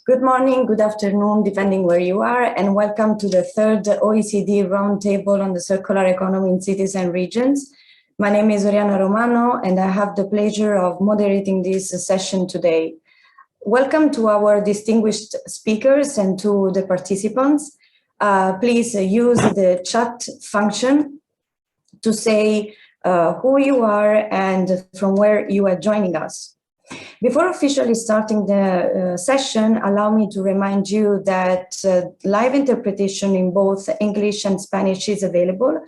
Good morning, good afternoon, depending where you are, and welcome to the third OECD Roundtable on the Circular Economy in Cities and Regions. My name is Oriana Romano, and I have the pleasure of moderating this session today. Welcome to our distinguished speakers and to the participants. Please use the chat function to say who you are and from where you are joining us. Before officially starting the session, allow me to remind you that live interpretation in both English and Spanish is available.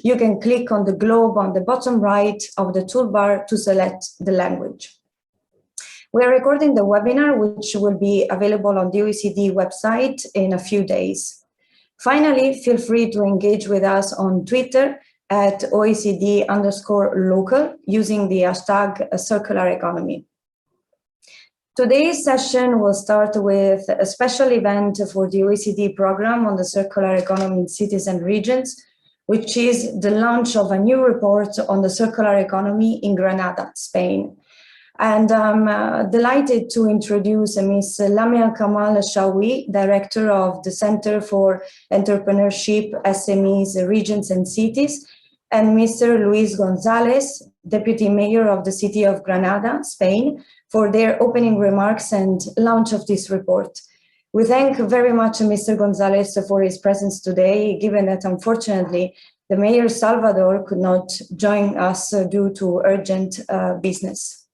You can click on the globe on the bottom right of the toolbar to select the language. We are recording the webinar, which will be available on the OECD website in a few days. Finally, feel free to engage with us on Twitter at OECD_local using the hashtag circular economy. Today's session will start with a special event for the OECD program on the circular economy in cities and regions, which is the launch of a new report on the circular economy in Granada, Spain. And I'm delighted to introduce Ms. Lamia Kamal Shawi, Director of the Center for Entrepreneurship, SMEs, Regions and Cities, and Mr. Luis Gonzalez, Deputy Mayor of the city of Granada, Spain, for their opening remarks and launch of this report. We thank very much Mr. Gonzalez for his presence today, given that unfortunately the Mayor Salvador could not join us due to urgent business.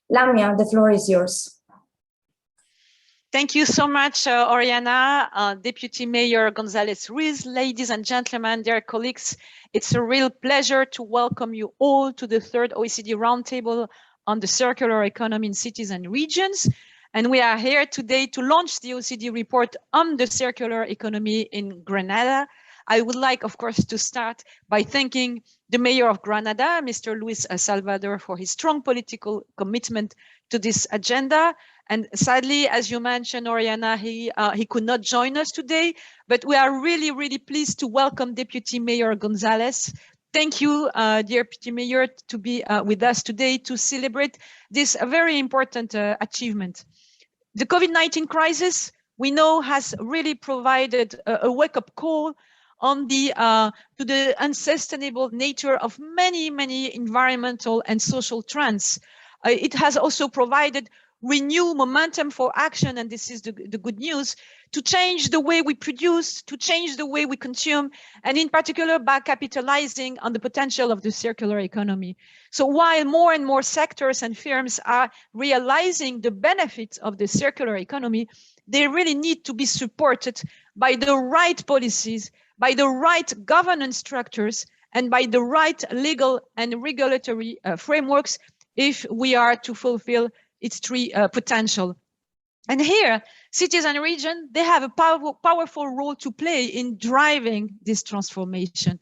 Lamia, the floor is yours. Thank you so much, Oriana, Deputy Mayor Gonzalez Ruiz, ladies and gentlemen, dear colleagues. It's a real pleasure to welcome you all to the third OECD Roundtable on the circular economy in cities and regions. And we are here today to launch the OECD report on the circular economy in Granada. I would like, of course, to start by thanking the Mayor of Granada, Mr. Luis Salvador, for his strong political commitment to this agenda. And sadly, as you mentioned, Oriana, he could not join us today, but we are really, really pleased to welcome Deputy Mayor Gonzalez. Thank you, dear Deputy Mayor, to be with us today to celebrate this very important achievement. The COVID-19 crisis, we know, has really provided a wake-up call on to the unsustainable nature of many, many environmental and social trends. It has also provided renewed momentum for action, and this is the good news, to change the way we produce, to change the way we consume, and in particular by capitalizing on the potential of the circular economy. So while more and more sectors and firms are realizing the benefits of the circular economy, they really need to be supported by the right policies, by the right governance structures, and by the right legal and regulatory frameworks if we are to fulfill its three potential. And here, cities and regions, they have a powerful role to play in driving this transformation.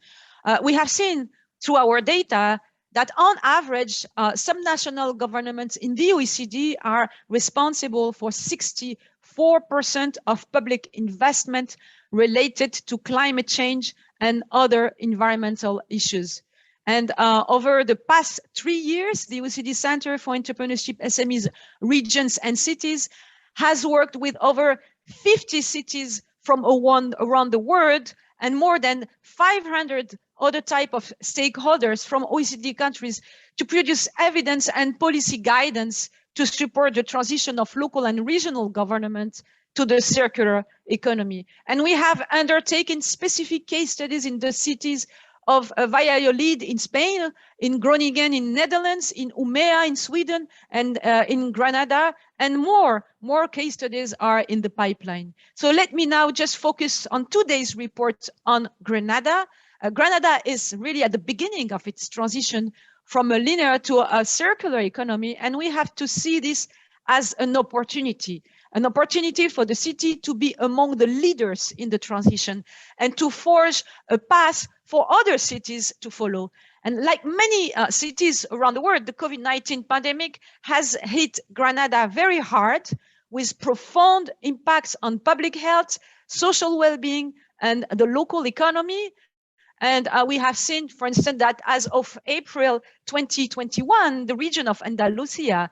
We have seen through our data that on average, some national governments in the OECD are responsible for 64% of public investment related to climate change and other environmental issues. And over the past 3 years, the OECD Center for Entrepreneurship, SMEs, Regions and Cities has worked with over 50 cities from around the world and more than 500 other type of stakeholders from OECD countries to produce evidence and policy guidance to support the transition of local and regional government to the circular economy. And we have undertaken specific case studies in the cities of Valladolid in Spain, in Groningen in Netherlands, in Umea in Sweden, and in Granada, and more case studies are in the pipeline. So let me now just focus on today's report on Granada. Granada is really at the beginning of its transition from a linear to a circular economy, and we have to see this as an opportunity for the city to be among the leaders in the transition and to forge a path for other cities to follow. And like many cities around the world, the COVID-19 pandemic has hit Granada very hard with profound impacts on public health, social well-being, and the local economy. And we have seen, for instance, that as of April 2021, the region of Andalusia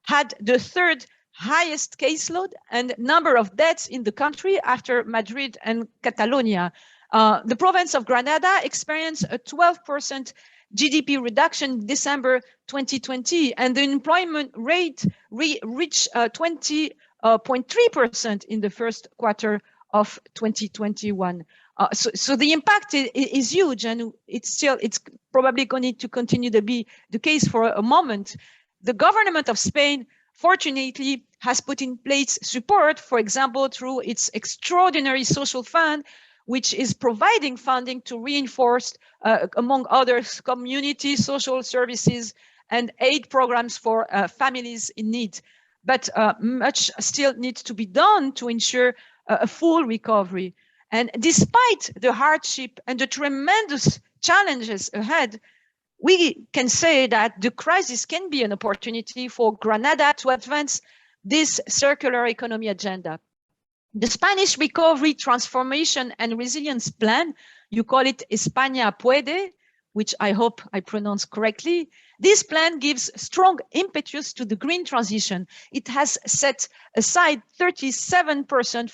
had the third highest caseload and number of deaths in the country after Madrid and Catalonia. The province of Granada experienced a 12% GDP reduction in December 2020, and the employment rate reached 20.3% in the first quarter of 2021. So the impact is huge, and it's probably going to continue to be the case for a moment. The government of Spain, fortunately, has put in place support, for example, through its extraordinary social fund, which is providing funding to reinforce, among others, community social services and aid programs for families in need. But much still needs to be done to ensure a full recovery. And despite the hardship and the tremendous challenges ahead, we can say that the crisis can be an opportunity for Granada to advance this circular economy agenda. The Spanish Recovery, Transformation and Resilience Plan, you call it España Puede, which I hope I pronounce correctly. This plan gives strong impetus to the green transition. It has set aside 37%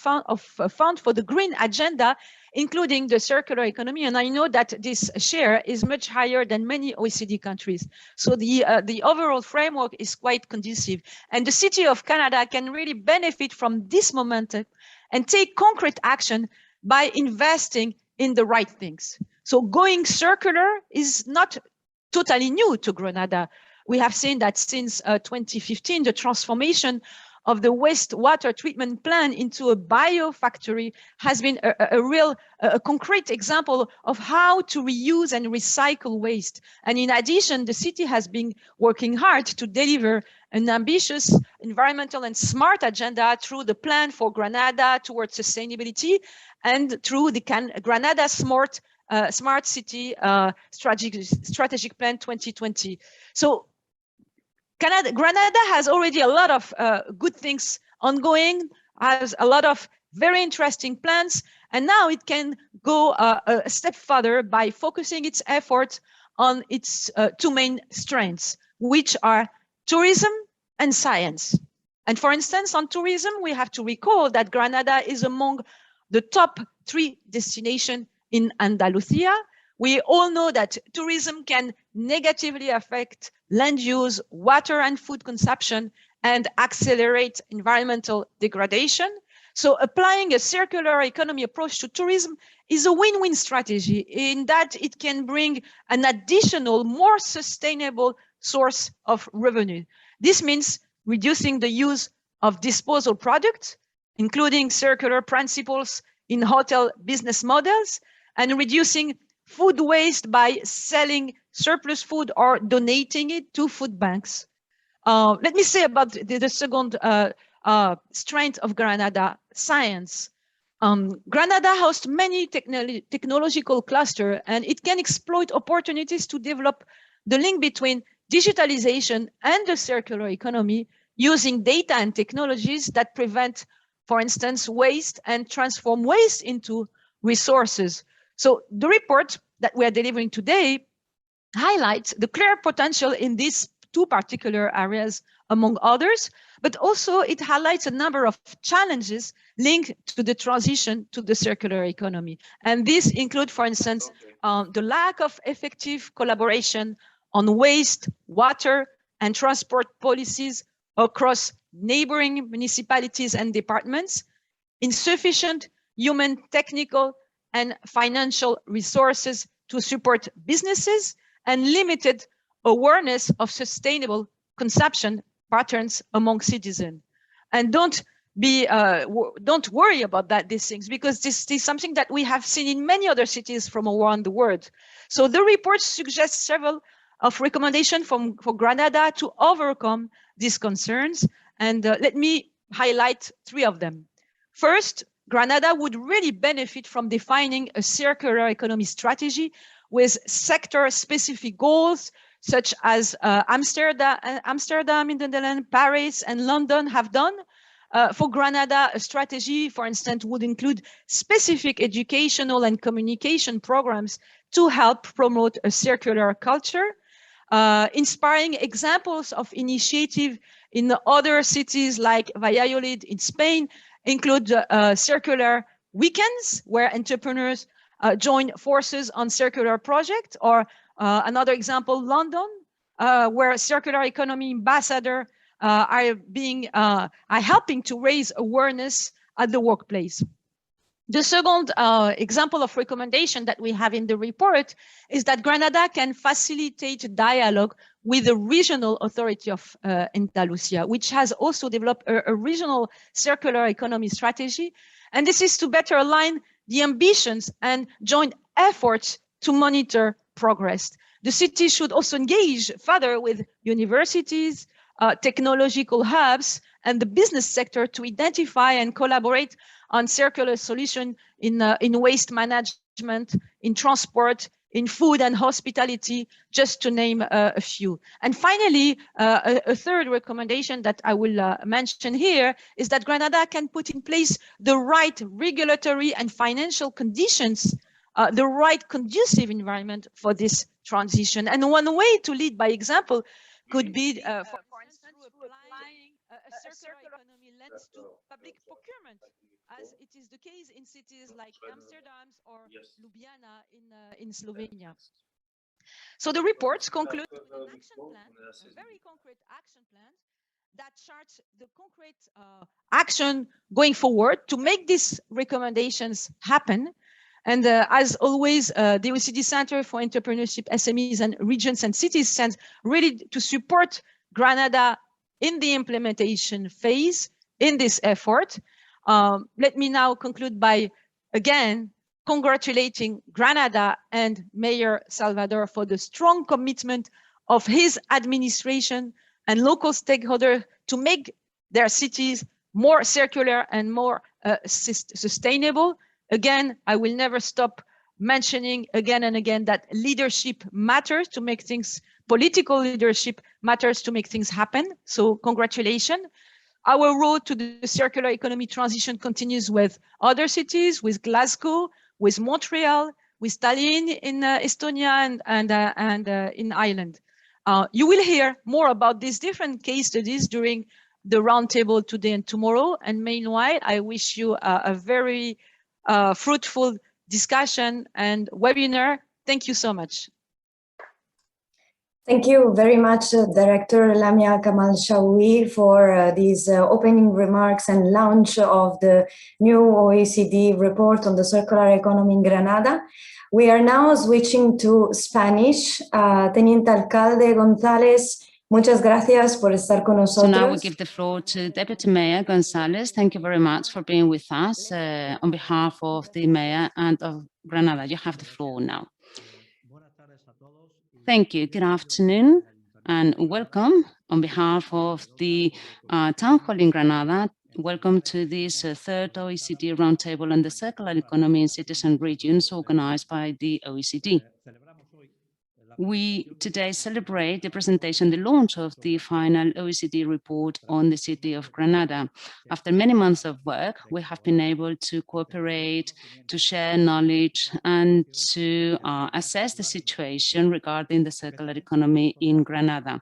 fund for the green agenda, including the circular economy. And I know that this share is much higher than many OECD countries. So the overall framework is quite conducive. And the city of Canada can really benefit from this momentum and take concrete action by investing in the right things. So going circular is not totally new to Granada. We have seen that since 2015, the transformation of the wastewater treatment plant into a biofactory has been a concrete example of how to reuse and recycle waste. And in addition, the city has been working hard to deliver an ambitious environmental and smart agenda through the plan for Granada towards sustainability and through the Granada Smart City strategic plan 2020. So Granada has already a lot of good things ongoing, has a lot of very interesting plans, and now it can go a step further by focusing its efforts on its two main strengths, which are tourism and science. And for instance, on tourism, we have to recall that Granada is among the top 3 destinations in Andalusia. We all know that tourism can negatively affect land use, water and food consumption, and accelerate environmental degradation. So applying a circular economy approach to tourism is a win-win strategy in that it can bring an additional, more sustainable source of revenue. This means reducing the use of disposal products, including circular principles in hotel business models, and reducing food waste by selling surplus food or donating it to food banks. Let me say about the second strength of Granada, science. Granada hosts many technological clusters, and it can exploit opportunities to develop the link between digitalization and the circular economy using data and technologies that prevent, for instance, waste and transform waste into resources. So the report that we are delivering today highlights the clear potential in these 2 particular areas, among others, but also it highlights a number of challenges linked to the transition to the circular economy. And these include, for instance, the lack of effective collaboration on waste, water, and transport policies across neighboring municipalities and departments, insufficient human, technical, and financial resources to support businesses, and limited awareness of sustainable consumption patterns among citizens. And don't worry about these things, because this is something that we have seen in many other cities from around the world. So the report suggests several of recommendations for Granada to overcome these concerns. And let me highlight 3 of them. First, Granada would really benefit from defining a circular economy strategy with sector-specific goals, such as Amsterdam in the Netherlands, Paris, and London have done. For Granada, a strategy, for instance, would include specific educational and communication programs to help promote a circular culture. Inspiring examples of initiative in other cities like Valladolid in Spain include circular weekends where entrepreneurs join forces on circular projects, or another example, London, where circular economy ambassadors are helping to raise awareness at the workplace. The second example of recommendation that we have in the report is that Granada can facilitate dialogue with the regional authority of Andalusia, which has also developed a regional circular economy strategy. And this is to better align the ambitions and joint efforts to monitor progress. The city should also engage further with universities, technological hubs, and the business sector to identify and collaborate on circular solution in waste management, in transport, in food and hospitality, just to name a few. And finally, a third recommendation that I will mention here is that Granada can put in place the right regulatory and financial conditions, the right conducive environment for this transition. And one way to lead by example could be, for instance, through applying a circular economy lens to public procurement, as it is the case in cities like Amsterdam or Ljubljana in Slovenia. So the reports conclude with an action plan, a very concrete action plan that charts the concrete action going forward to make these recommendations happen. And as always, the OECD Center for Entrepreneurship, SMEs and Regions and Cities stands ready to support Granada in the implementation phase in this effort. Let me now conclude by, again, congratulating Granada and Mayor Salvador for the strong commitment of his administration and local stakeholders to make their cities more circular and more sustainable. Again, I will never stop mentioning again and again that leadership matters to make things, political leadership matters to make things happen. So congratulations. Our road to the circular economy transition continues with other cities, with Glasgow, with Montreal, with Tallinn in Estonia and in Ireland. You will hear more about these different case studies during the roundtable today and tomorrow. And meanwhile, I wish you a very fruitful discussion and webinar. Thank you so much. Thank you very much, Director Lamia Kamal Shawi, for these opening remarks and launch of the new OECD report on the circular economy in Granada. We are now switching to Spanish. Teniente Alcalde González, muchas gracias por estar con nosotros. So now we give the floor to Deputy Mayor González. Thank you very much for being with us on behalf of the Mayor and of Granada. You have the floor now. Thank you. Good afternoon and welcome on behalf of the Town Hall in Granada. Welcome to this third OECD Roundtable on the Circular Economy in Cities and Regions organized by the OECD. We today celebrate the presentation, the launch of the final OECD report on the city of Granada. After many months of work, we have been able to cooperate, to share knowledge, and to assess the situation regarding the circular economy in Granada,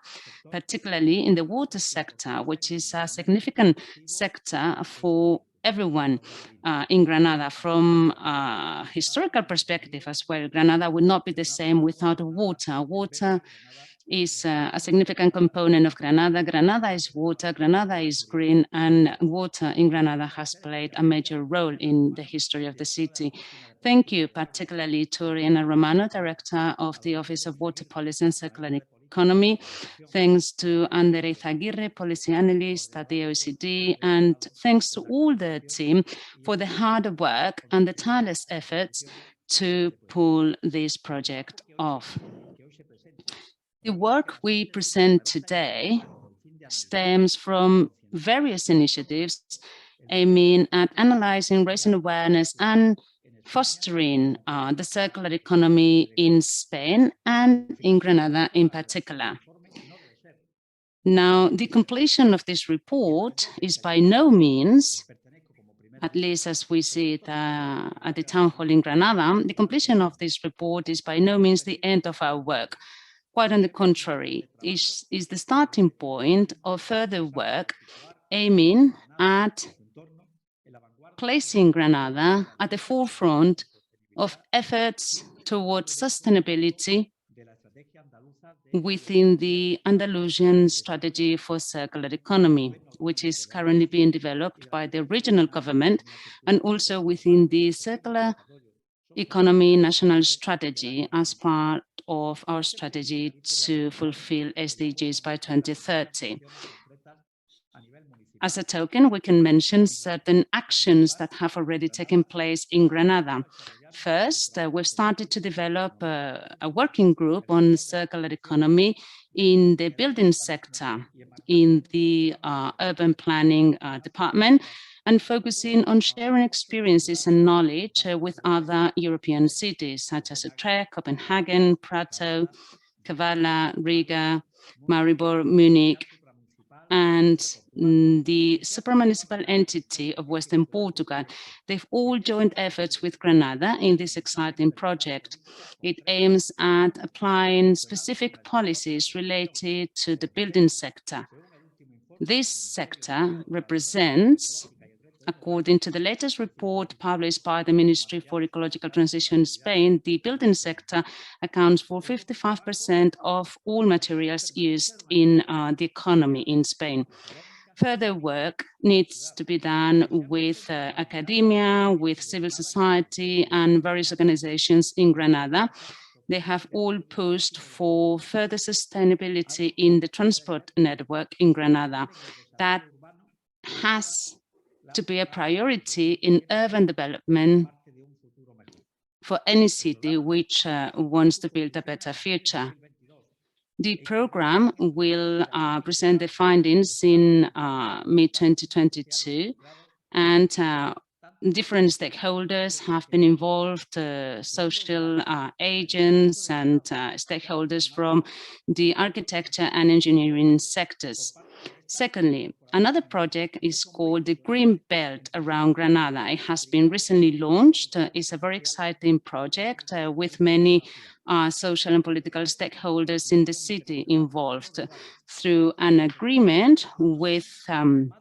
particularly in the water sector, which is a significant sector for everyone in Granada. From a historical perspective as well, Granada would not be the same without water. Water is a significant component of Granada. Granada is water, Granada is green, and water in Granada has played a major role in the history of the city. Thank you particularly to Oriana Romano, Director of the Office of Water Policy and Circular Economy. Thanks to Andrés Aguirre, Policy Analyst at the OECD, and thanks to all the team for the hard work and the tireless efforts to pull this project off. The work we present today stems from various initiatives aiming at analyzing, raising awareness, and fostering the circular economy in Spain and in Granada in particular. Now, the completion of this report is by no means, at least as we see it at the Town Hall in Granada, the completion of this report is by no means the end of our work. Quite on the contrary, is the starting point of further work aiming at placing Granada at the forefront of efforts towards sustainability within the Andalusian strategy for circular economy, which is currently being developed by the regional government, and also within the circular economy national strategy as part of our strategy to fulfill SDGs by 2030. As a token, we can mention certain actions that have already taken place in Granada. First, we've started to develop a working group on circular economy in the building sector, in the urban planning department, and focusing on sharing experiences and knowledge with other European cities, such as Utrecht, Copenhagen, Prato, Kavala, Riga, Maribor, Munich, and the supramunicipal entity of Western Portugal. They've all joined efforts with Granada in this exciting project. It aims at applying specific policies related to the building sector. This sector represents, according to the latest report published by the Ministry for Ecological Transition in Spain, the building sector accounts for 55% of all materials used in the economy in Spain. Further work needs to be done with academia, with civil society, and various organizations in Granada. They have all pushed for further sustainability in the transport network in Granada. That has to be a priority in urban development for any city which wants to build a better future. The program will present the findings in mid-2022, and different stakeholders have been involved, social agents and stakeholders from the architecture and engineering sectors. Secondly, another project is called the Green Belt around Granada. It has been recently launched. It's a very exciting project with many social and political stakeholders in the city involved. Through an agreement with an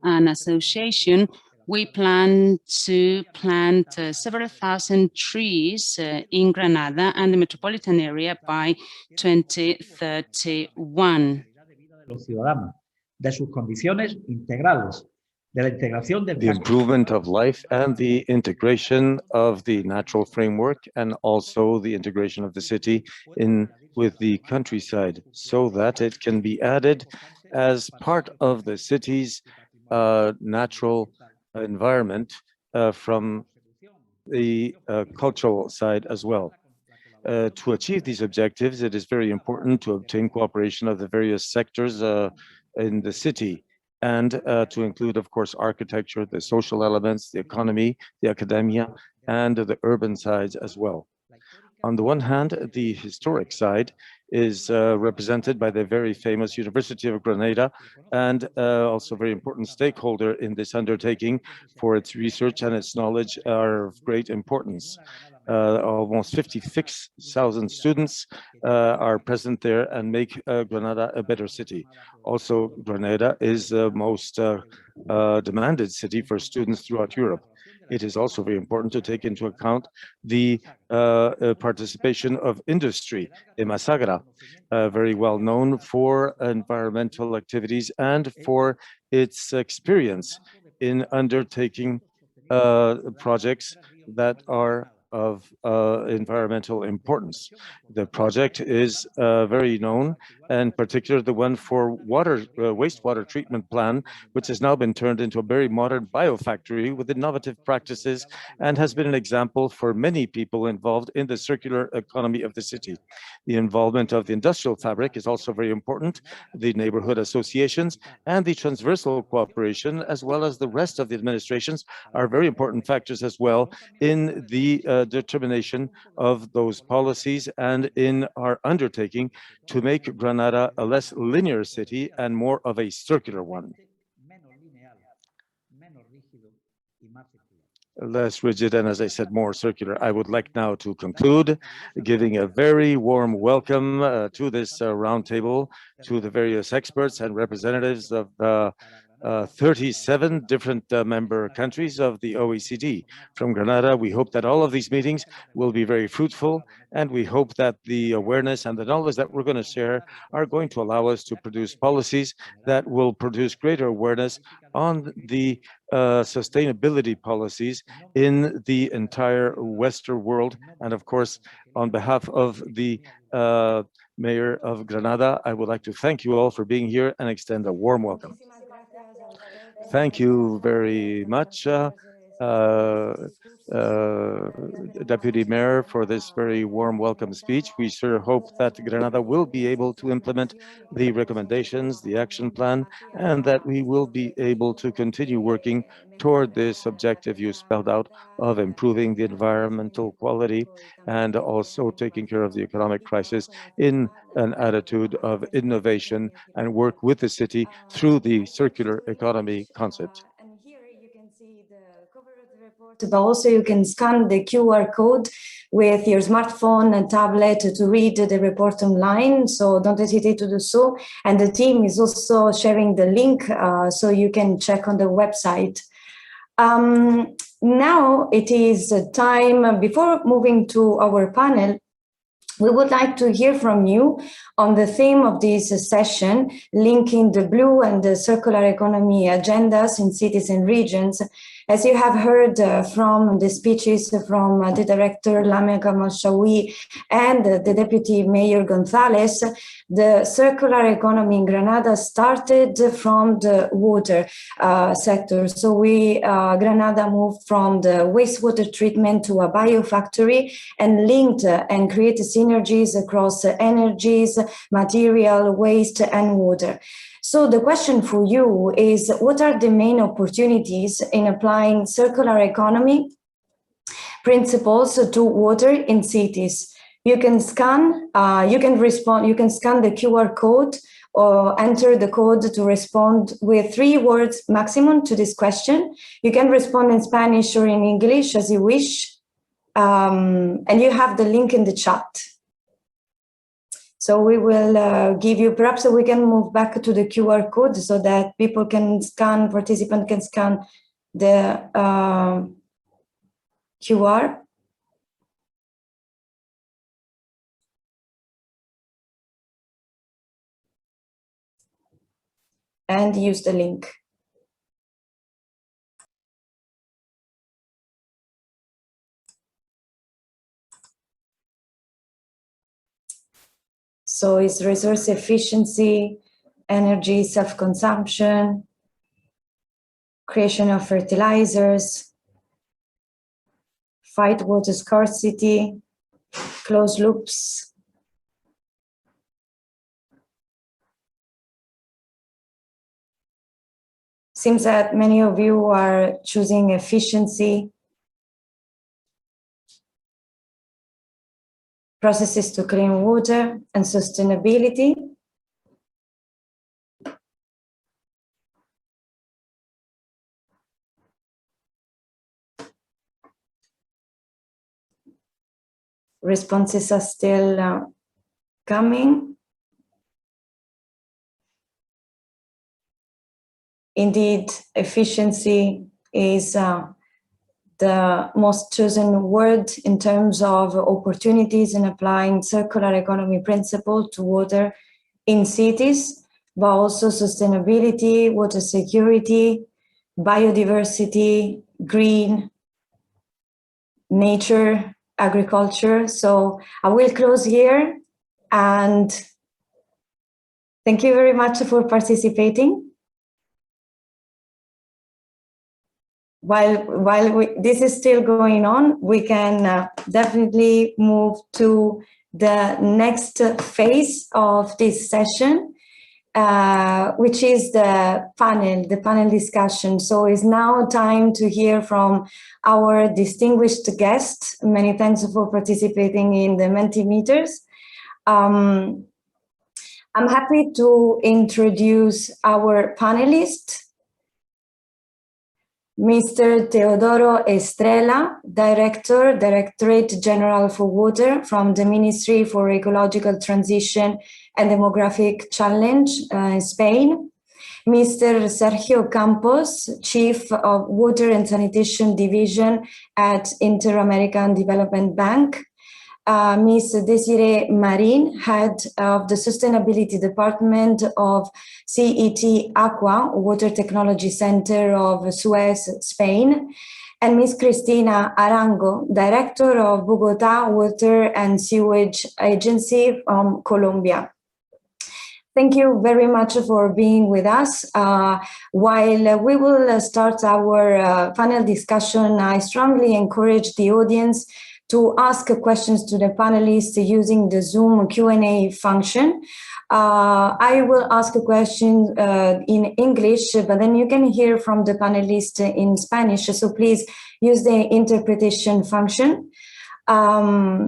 association, we plan to plant several thousand trees in Granada and the metropolitan area by 2031. The improvement of life and the integration of the natural framework, and also the integration of the city with the countryside, so that it can be added as part of the city's natural environment from the cultural side as well. To achieve these objectives, it is very important to obtain cooperation of the various sectors in the city, and to include, of course, architecture, the social elements, the economy, the academia, and the urban sides as well. On the one hand, the historic side is represented by the very famous University of Granada, and also a very important stakeholder in this undertaking, for its research and its knowledge are of great importance. Almost 56,000 students are present there and make Granada a better city. Also, Granada is the most demanded city for students throughout Europe. It is also very important to take into account the participation of industry in Masagra, very well known for environmental activities and for its experience in undertaking projects that are of environmental importance. The project is very known, and particularly the one for wastewater treatment plan, which has now been turned into a very modern biofactory with innovative practices, and has been an example for many people involved in the circular economy of the city. The involvement of the industrial fabric is also very important. The neighborhood associations and the transversal cooperation, as well as the rest of the administrations, are very important factors as well in the determination of those policies and in our undertaking to make Granada a less linear city and more of a circular one. less rigid, and as I said, more circular. I would like now to conclude, giving a very warm welcome to this roundtable, to the various experts and representatives of 37 different member countries of the OECD. From Granada, we hope that all of these meetings will be very fruitful, and we hope that the awareness and the knowledge that we're going to share are going to allow us to produce policies that will produce greater awareness on the sustainability policies in the entire Western world. And of course, on behalf of the Mayor of Granada, I would like to thank you all for being here and extend a warm welcome. Thank you very much, Deputy Mayor, for this very warm welcome speech. We sure hope that Granada will be able to implement the recommendations, the action plan, and that we will be able to continue working toward this objective you spelled out of improving the environmental quality and also taking care of the economic crisis in an attitude of innovation and work with the city through the circular economy concept. And here you can see the cover of the report, but also you can scan the QR code with your smartphone and tablet to read the report online. So don't hesitate to do so. And the team is also sharing the link so you can check on the website. Now it is time, before moving to our panel, we would like to hear from you on the theme of this session, linking the blue and the circular economy agendas in cities and regions. As you have heard from the speeches from the director Lamia Kamal-Shawi and the deputy mayor Gonzalez, the circular economy in Granada started from the water sector. So Granada moved from the wastewater treatment to a biofactory and linked and created synergies across energies, material, waste, and water. So the question for you is, what are the main opportunities in applying circular economy principles to water in cities? You can scan, you can scan the QR code or enter the code to respond with 3 words maximum to this question. You can respond in Spanish or in English as you wish. And you have the link in the chat. So we will give you, perhaps we can move back to the QR code so that people can scan, participants can scan the QR. And use the link. So it's resource efficiency, energy self-consumption, creation of fertilizers, fight water scarcity, closed loops. Seems that many of you are choosing efficiency, processes to clean water, and sustainability. Responses are still coming. Indeed, efficiency is the most chosen word in terms of opportunities in applying circular economy principle to water in cities, but also sustainability, water security, biodiversity, green, nature, agriculture. So I will close here and thank you very much for participating. While this is still going on, we can definitely move to the next phase of this session, which is the panel discussion. So it's now time to hear from our distinguished guests. Many thanks for participating in the Mentimeters. I'm happy to introduce our panelists. Mr. Teodoro Estrella, Directorate General for Water from the Ministry for Ecological Transition and Demographic Challenge in Spain. Mr. Sergio Campos, Chief of Water and Sanitation Division at Inter-American Development Bank. Ms. Desiree Marin, Head of the Sustainability Department of CET Aqua, Water Technology Center of Suez, Spain. And Ms. Cristina Arango, Director of Bogota Water and Sewage Agency from Colombia. Thank you very much for being with us. While we will start our panel discussion, I strongly encourage the audience to ask questions to the panelists using the Zoom Q&A function. I will ask a question in English, but then you can hear from the panelists in Spanish, so please use the interpretation function. I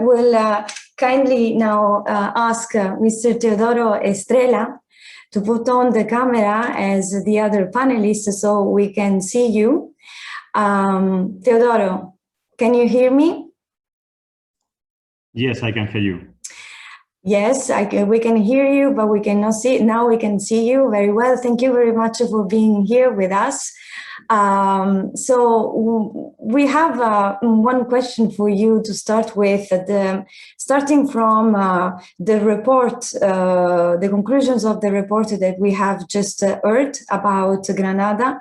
will kindly now ask Mr. Teodoro Estrella to put on the camera as the other panelists so we can see you. Teodoro, can you hear me? Yes, I can hear you. Yes, we can hear you, but we cannot see. Now we can see you very well. Thank you very much for being here with us. So we have one question for you to start with. Starting from the report, the conclusions of the report that we have just heard about Granada.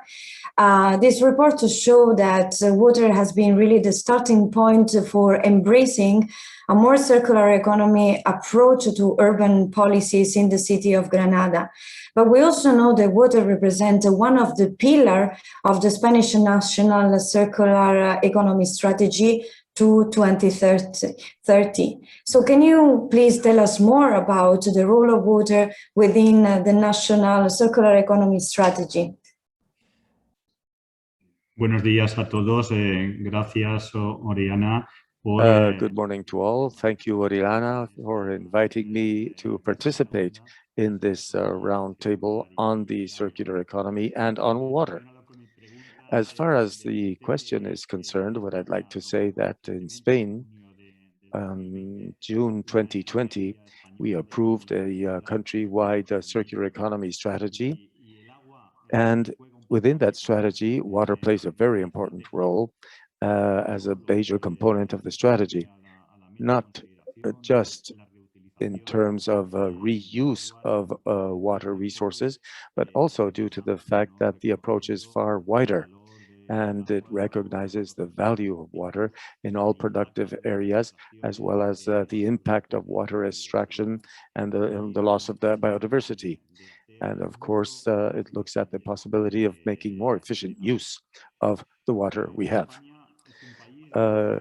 This report show that water has been really the starting point for embracing a more circular economy approach to urban policies in the city of Granada. But we also know that water represents one of the pillars of the Spanish national circular economy strategy to 2030. So can you please tell us more about the role of water within the national circular economy strategy? Buenos días a todos. Gracias, Oriana. Good morning to all. Thank you, Oriana, for inviting me to participate in this roundtable on the circular economy and on water. As far as the question is concerned, what I'd like to say that in Spain, June 2020, we approved a country-wide circular economy strategy. And within that strategy, water plays a very important role as a major component of the strategy, not just in terms of reuse of water resources, but also due to the fact that the approach is far wider and it recognizes the value of water in all productive areas, as well as the impact of water extraction and the loss of the biodiversity. And of course, it looks at the possibility of making more efficient use of the water we have.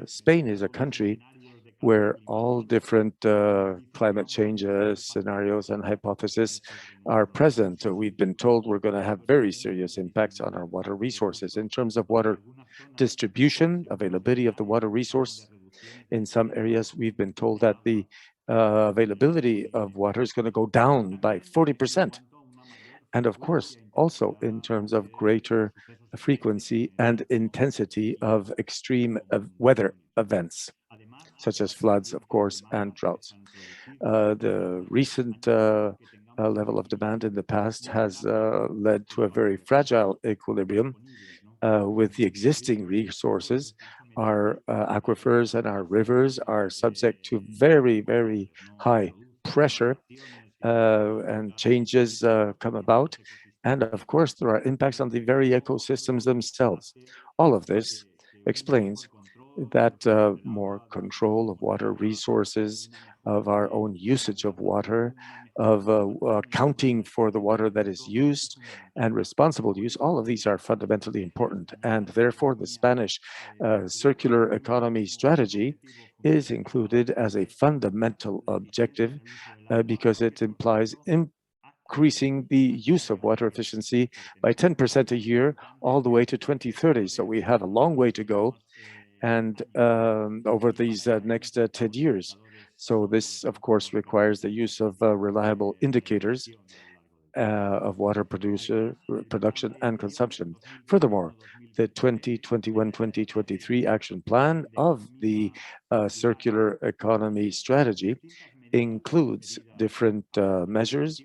Spain is a country where all different climate change scenarios and hypotheses are present. We've been told we're going to have very serious impacts on our water resources. In terms of water distribution, availability of the water resource, in some areas we've been told that the availability of water is going to go down by 40%. And of course, also in terms of greater frequency and intensity of extreme weather events, such as floods, of course, and droughts. The recent level of demand in the past has led to a very fragile equilibrium with the existing resources. Our aquifers and our rivers are subject to very, very high pressure and changes come about. And of course, there are impacts on the very ecosystems themselves. All of this explains that more control of water resources, of our own usage of water, of accounting for the water that is used and responsible use, all of these are fundamentally important. And therefore, the Spanish circular economy strategy is included as a fundamental objective because it implies increasing the use of water efficiency by 10% a year all the way to 2030. So we have a long way to go and over these next 10 years. So this, of course, requires the use of reliable indicators of water production and consumption. Furthermore, the 2021-2023 action plan of the circular economy strategy includes different measures,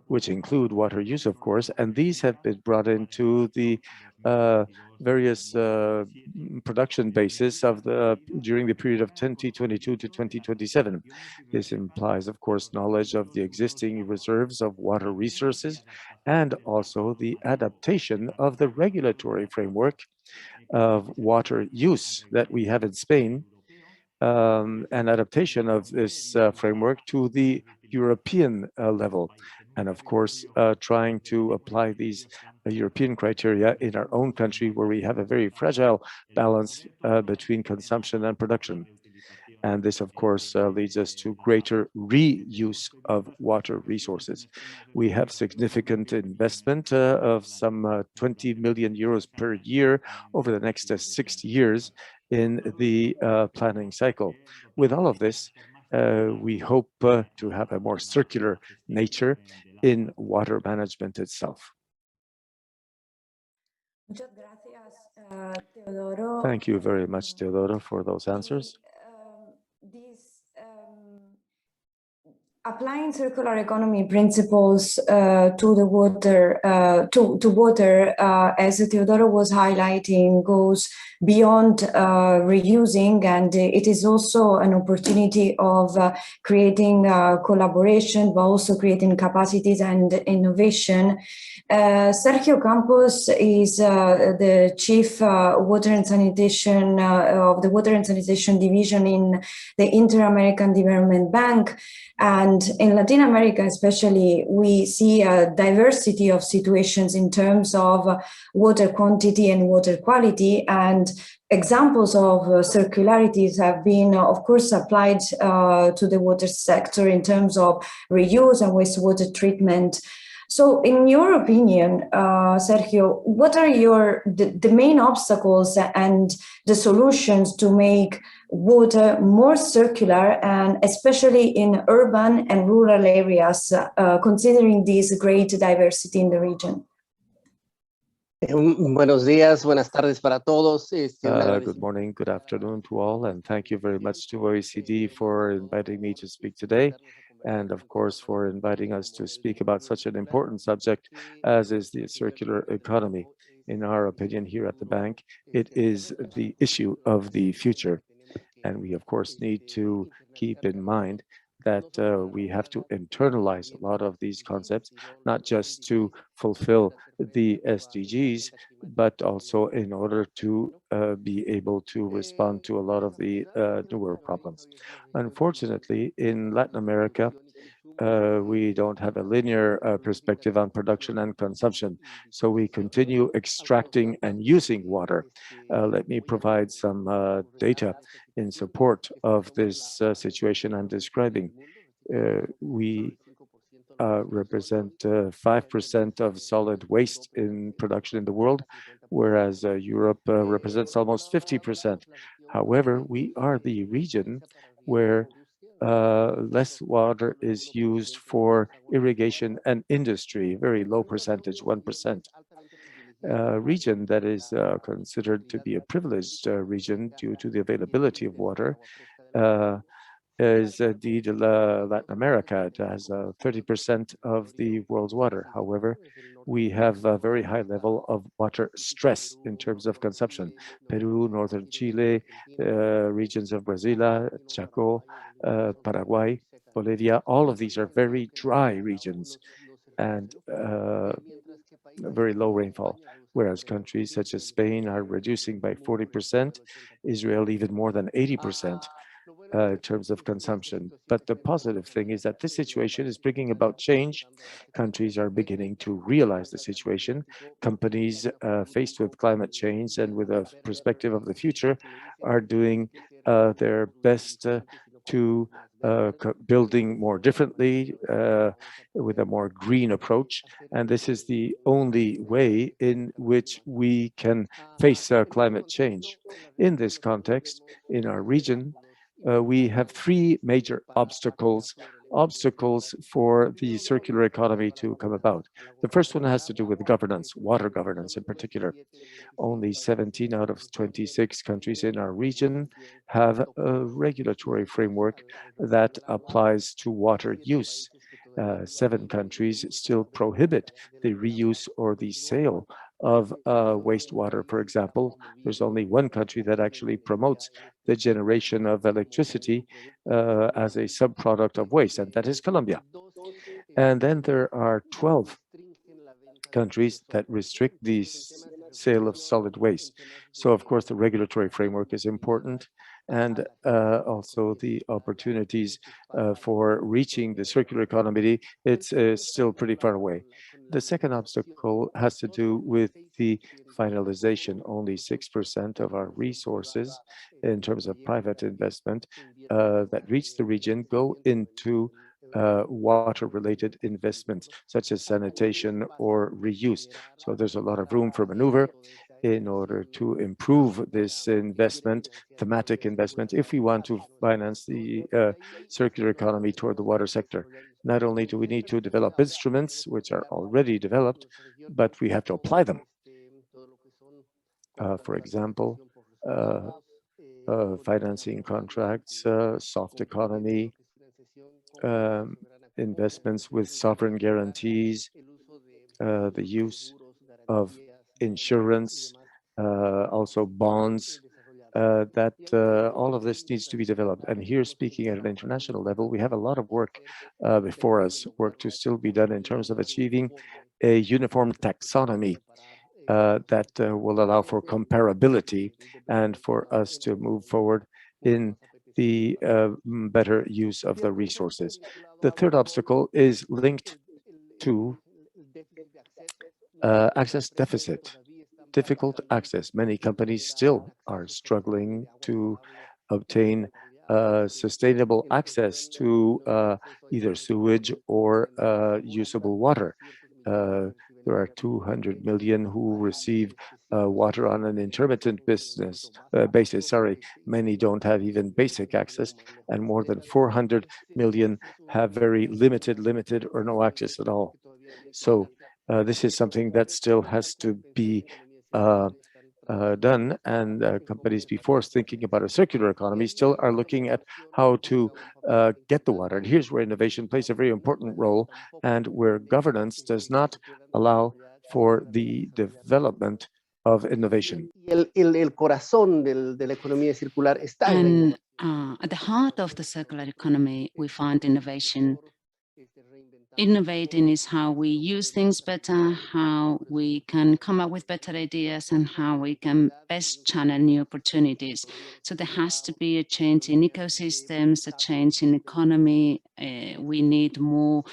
which include water use, of course, and these have been brought into the various production bases of during the period of 2022 to 2027. This implies, of course, knowledge of the existing reserves of water resources and also the adaptation of the regulatory framework of water use that we have in Spain, and adaptation of this framework to the European level. And of course, trying to apply these European criteria in our own country, where we have a very fragile balance between consumption and production. And this, of course, leads us to greater reuse of water resources. We have significant investment of some 20 million euros per year over the next 60 years in the planning cycle. With all of this, we hope to have a more circular nature in water management itself. Thank you very much, Teodoro, for those answers. Applying circular economy principles to the water, as Teodoro was highlighting, goes beyond reusing, and it is also an opportunity of creating collaboration, but also creating capacities and innovation. Sergio Campos is the Chief Water and Sanitation of the Water and Sanitation Division in the Inter-American Development Bank. And in Latin America, especially, we see a diversity of situations in terms of water quantity and water quality. And examples of circularities have been, of course, applied to the water sector in terms of reuse and wastewater treatment. So in your opinion, Sergio, what are the main obstacles and the solutions to make water more circular, and especially in urban and rural areas, considering this great diversity in the region? Buenos días, buenas tardes para todos. Good morning, good afternoon to all, and thank you very much to OECD for inviting me to speak today, and of course for inviting us to speak about such an important subject as is the circular economy. In our opinion here at the bank, it is the issue of the future. And we, of course, need to keep in mind that we have to internalize a lot of these concepts, not just to fulfill the SDGs, but also in order to be able to respond to a lot of the newer problems. Unfortunately, in Latin America, we don't have a linear perspective on production and consumption. So we continue extracting and using water. Let me provide some data in support of this situation I'm describing. We represent 5% of solid waste in production in the world, whereas Europe represents almost 50%. However, we are the region where less water is used for irrigation and industry, very low percentage, 1%. A region that is considered to be a privileged region due to the availability of water is indeed Latin America. It has 30% of the world's water. However, we have a very high level of water stress in terms of consumption. Peru, northern Chile, regions of Brazil, Chaco, Paraguay, Bolivia, all of these are very dry regions and very low rainfall, whereas countries such as Spain are reducing by 40%, Israel even more than 80%. In terms of consumption. But the positive thing is that this situation is bringing about change. Countries are beginning to realize the situation. Companies faced with climate change and with a perspective of the future are doing their best to building more differently with a more green approach. And this is the only way in which we can face climate change. In this context, in our region, we have three major obstacles for the circular economy to come about. The first one has to do with governance, water governance in particular. Only 17 out of 26 countries in our region have a regulatory framework that applies to water use. 7 countries still prohibit the reuse or the sale of wastewater, for example. There's only one country that actually promotes the generation of electricity as a subproduct of waste, and that is Colombia. And then there are 12 countries that restrict the sale of solid waste. So, of course, the regulatory framework is important, and also the opportunities for reaching the circular economy, it's still pretty far away. The second obstacle has to do with the finalization. Only 6% of our resources in terms of private investment that reach the region go into water-related investments, such as sanitation or reuse. So there's a lot of room for maneuver in order to improve this investment, thematic investment, if we want to finance the circular economy toward the water sector. Not only do we need to develop instruments, which are already developed, but we have to apply them. For example, financing contracts, soft economy, investments with sovereign guarantees, the use of insurance, also bonds, that all of this needs to be developed. And here, speaking at an international level, we have a lot of work before us, work to still be done in terms of achieving a uniform taxonomy that will allow for comparability and for us to move forward in the better use of the resources. The third obstacle is linked to access deficit, difficult access. Many companies still are struggling to obtain sustainable access to either sewage or usable water. There are 200 million who receive water on an intermittent basis. Many don't have even basic access, and more than 400 million have very limited or no access at all. So this is something that still has to be done, and companies before thinking about a circular economy still are looking at how to get the water. And here's where innovation plays a very important role, and where governance does not allow for the development of innovation. And at the heart of the circular economy, we find innovation. Innovating is how we use things better, how we can come up with better ideas, and how we can best channel new opportunities. So there has to be a change in ecosystems, a change in economy. We need more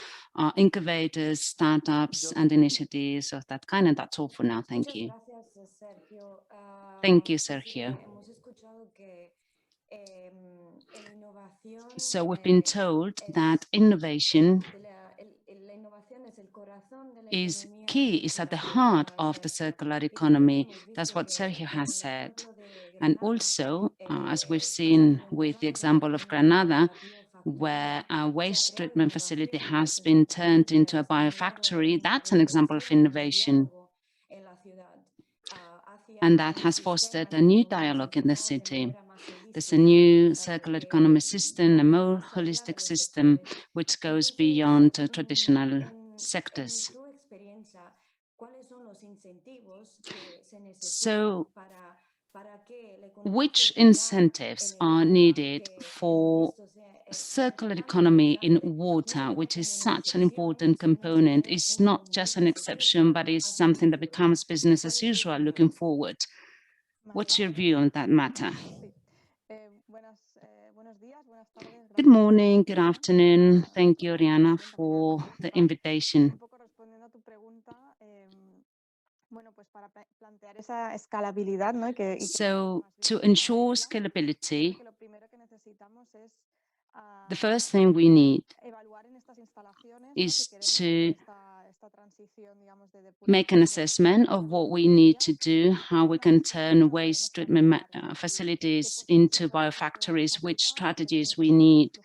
incubators, startups, and initiatives of that kind. And that's all for now. Thank you. Thank you, Sergio. So we've been told that innovation is key, is at the heart of the circular economy. That's what Sergio has said. And also, as we've seen with the example of Granada, where a waste treatment facility has been turned into a biofactory, that's an example of innovation. And that has fostered a new dialogue in the city. There's a new circular economy system, a more holistic system, which goes beyond traditional sectors. So, which incentives are needed for circular economy in water, which is such an important component? It's not just an exception, but it's something that becomes business as usual looking forward. What's your view on that matter? Good morning, good afternoon. Thank you, Oriana, for the invitation. So, to ensure scalability, the first thing we need is to make an assessment of what we need to do, how we can turn waste treatment facilities into biofactories, which strategies we need.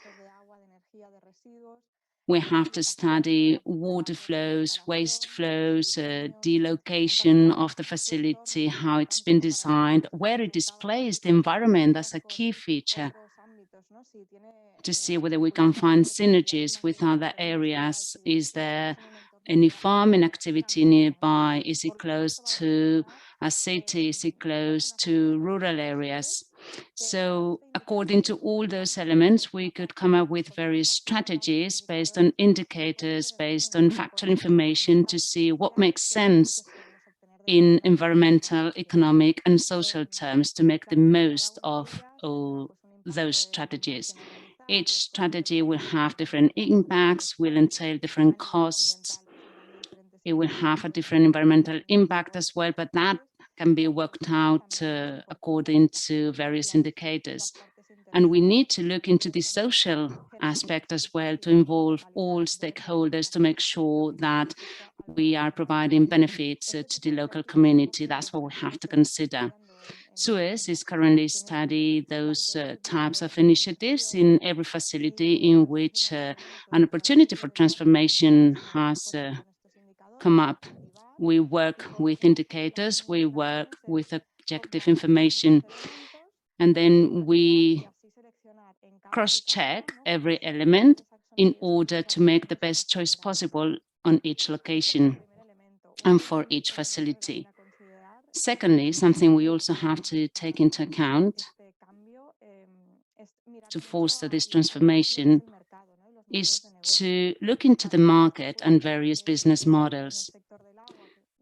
We have to study water flows, waste flows, delocation of the facility, how it's been designed, where it displays the environment as a key feature, to see whether we can find synergies with other areas. Is there any farming activity nearby? Is it close to a city? Is it close to rural areas? So according to all those elements, we could come up with various strategies based on indicators, based on factual information, to see what makes sense in environmental, economic, and social terms to make the most of all those strategies. Each strategy will have different impacts, will entail different costs. It will have a different environmental impact as well, but that can be worked out according to various indicators. And we need to look into the social aspect as well, to involve all stakeholders to make sure that we are providing benefits to the local community. That's what we have to consider. Suez is currently studying those types of initiatives in every facility in which an opportunity for transformation has come up. We work with indicators, we work with objective information, and then we cross-check every element in order to make the best choice possible on each location and for each facility. Secondly, something we also have to take into account to foster this transformation is to look into the market and various business models.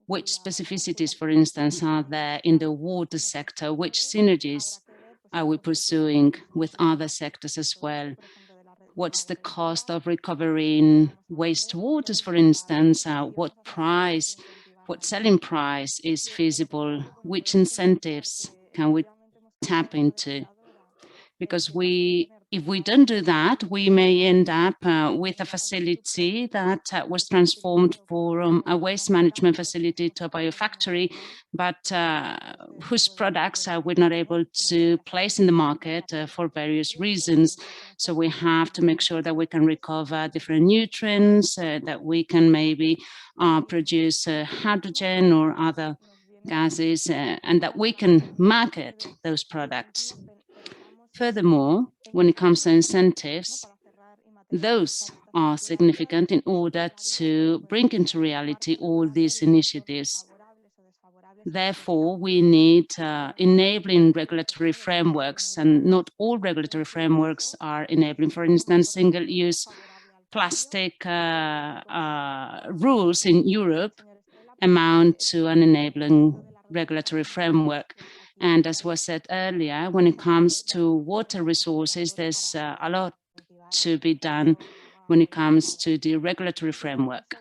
Which specificities, for instance, are there in the water sector? Which synergies are we pursuing with other sectors as well? What's the cost of recovering wastewaters, for instance? What selling price is feasible? Which incentives can we tap into? Because if we don't do that, we may end up with a facility that was transformed from a waste management facility to a biofactory, but whose products we're not able to place in the market for various reasons. So we have to make sure that we can recover different nutrients, that we can maybe produce hydrogen or other gases, and that we can market those products. Furthermore, when it comes to incentives, those are significant in order to bring into reality all these initiatives. Therefore, we need enabling regulatory frameworks, and not all regulatory frameworks are enabling. For instance, single-use plastic rules in Europe amount to an enabling regulatory framework. And as was said earlier, when it comes to water resources, there's a lot to be done when it comes to the regulatory framework.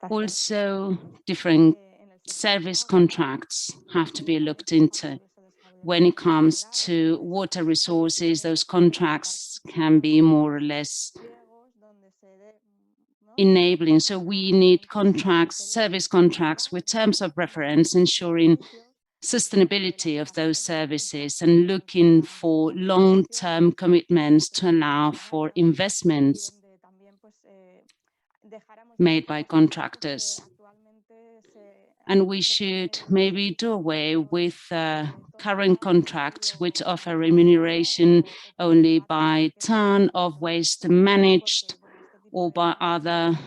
Also, different service contracts have to be looked into. When it comes to water resources, those contracts can be more or less enabling. So we need contracts, service contracts with terms of reference, ensuring sustainability of those services and looking for long-term commitments to allow for investments made by contractors. And we should maybe do away with current contracts which offer remuneration only by ton of waste managed or by other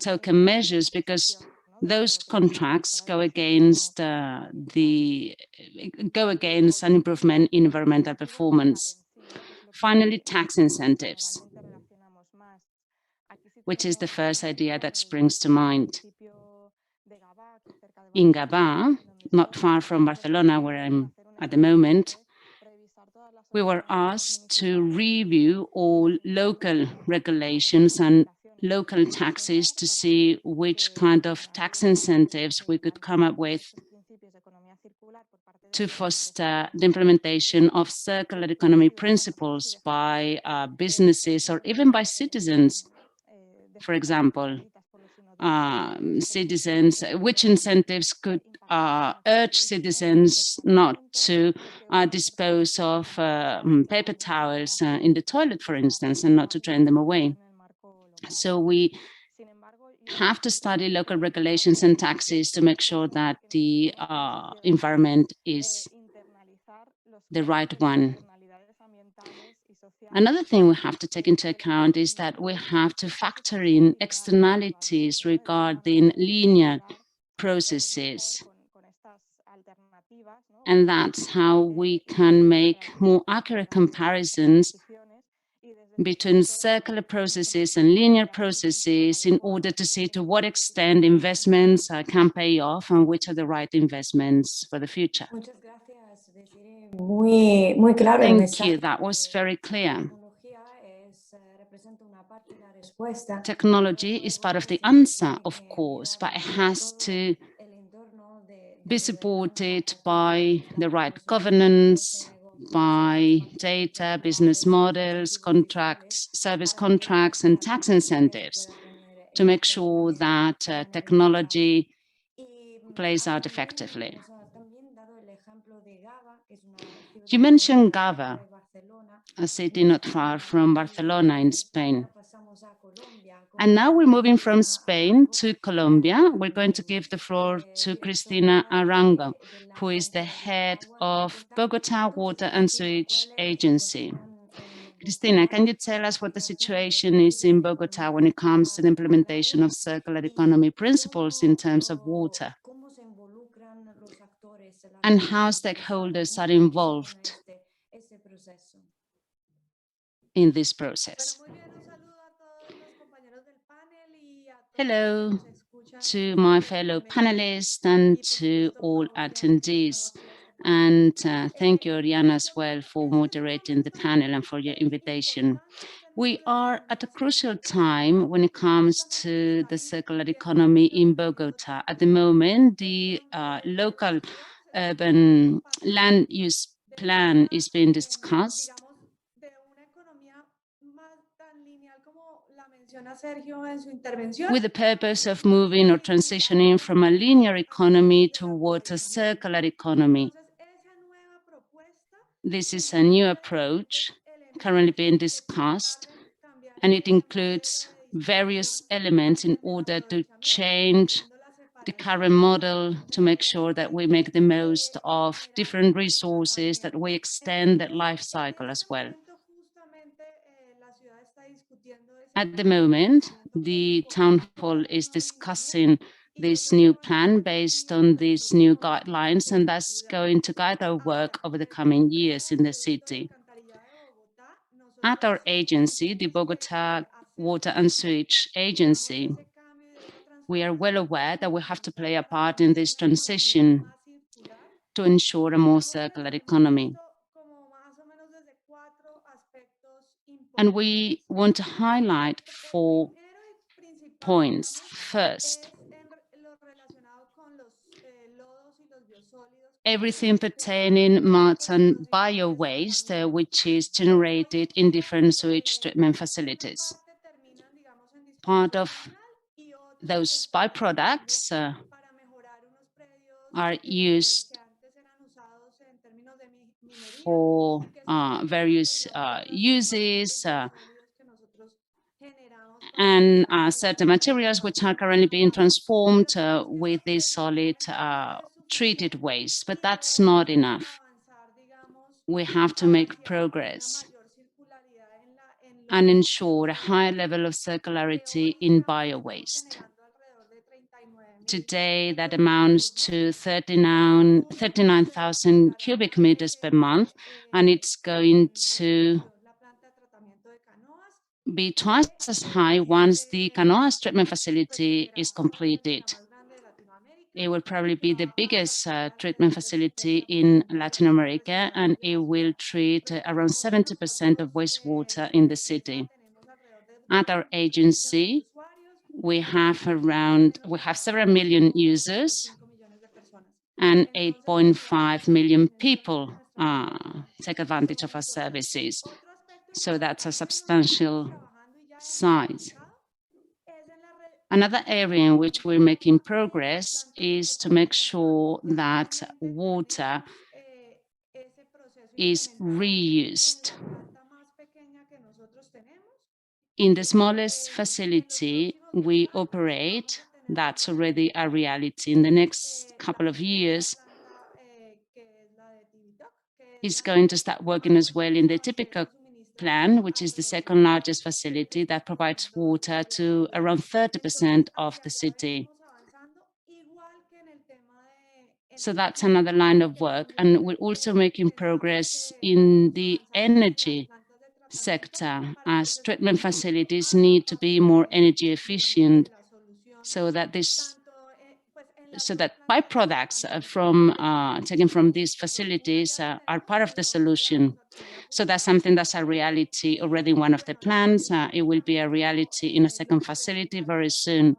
token measures, because those contracts go against an improvement in environmental performance. Finally, tax incentives, which is the first idea that springs to mind. In Gavà, not far from Barcelona, where I'm at the moment, we were asked to review all local regulations and local taxes to see which kind of tax incentives we could come up with to foster the implementation of circular economy principles by businesses or even by citizens. For example, citizens, which incentives could urge citizens not to dispose of paper towels in the toilet, for instance, and not to drain them away. So we have to study local regulations and taxes to make sure that the environment is the right one. Another thing we have to take into account is that we have to factor in externalities regarding linear processes. And that's how we can make more accurate comparisons between circular processes and linear processes in order to see to what extent investments can pay off and which are the right investments for the future. Thank you, that was very clear. Technology is part of the answer, of course, but it has to be supported by the right governance, by data, business models, contracts, service contracts, and tax incentives to make sure that technology plays out effectively. You mentioned Gava, a city not far from Barcelona in Spain. And now we're moving from Spain to Colombia. We're going to give the floor to Cristina Arango, who is the head of Bogota Water and Sewage Agency. Cristina, can you tell us what the situation is in Bogota when it comes to the implementation of circular economy principles in terms of water? And how stakeholders are involved in this process? Hello to my fellow panelists and to all attendees. And thank you, Oriana, as well, for moderating the panel and for your invitation. We are at a crucial time when it comes to the circular economy in Bogota. At the moment, the local urban land use plan is being discussed. With the purpose of moving or transitioning from a linear economy towards a circular economy. This is a new approach currently being discussed, and it includes various elements in order to change the current model to make sure that we make the most of different resources, that we extend that life cycle as well. At the moment, the town hall is discussing this new plan based on these new guidelines, and that's going to guide our work over the coming years in the city. At our agency, the Bogota Water and Sewage Agency, we are well aware that we have to play a part in this transition to ensure a more circular economy. And we want to highlight 4 points. First, everything pertaining mud and bio-waste, which is generated in different sewage treatment facilities. Part of those byproducts are used for various uses and certain materials which are currently being transformed with this solid treated waste, but that's not enough. We have to make progress and ensure a higher level of circularity in bio-waste. Today, that amounts to 39,000 cubic meters per month, and it's going to be twice as high once the Canoas treatment facility is completed. It will probably be the biggest treatment facility in Latin America, and it will treat around 70% of wastewater in the city. At our agency, we have several million users, and 8.5 million people take advantage of our services. So that's a substantial size. Another area in which we're making progress is to make sure that water is reused. In the smallest facility we operate, that's already a reality. In the next couple of years, it's going to start working as well in the typical plan, which is the second largest facility that provides water to around 30% of the city. So that's another line of work. And we're also making progress in the energy sector, as treatment facilities need to be more energy efficient, so that byproducts taken from these facilities are part of the solution. So that's something that's a reality already in one of the plans. It will be a reality in a second facility very soon.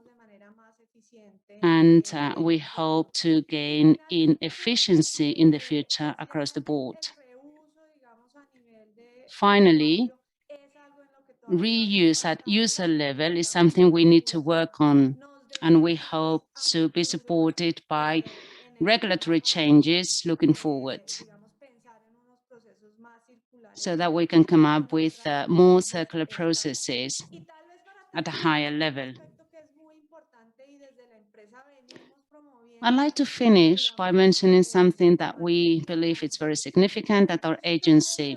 And we hope to gain in efficiency in the future across the board. Finally, reuse at user level is something we need to work on, and we hope to be supported by regulatory changes looking forward, so that we can come up with more circular processes at a higher level. I'd like to finish by mentioning something that we believe is very significant at our agency,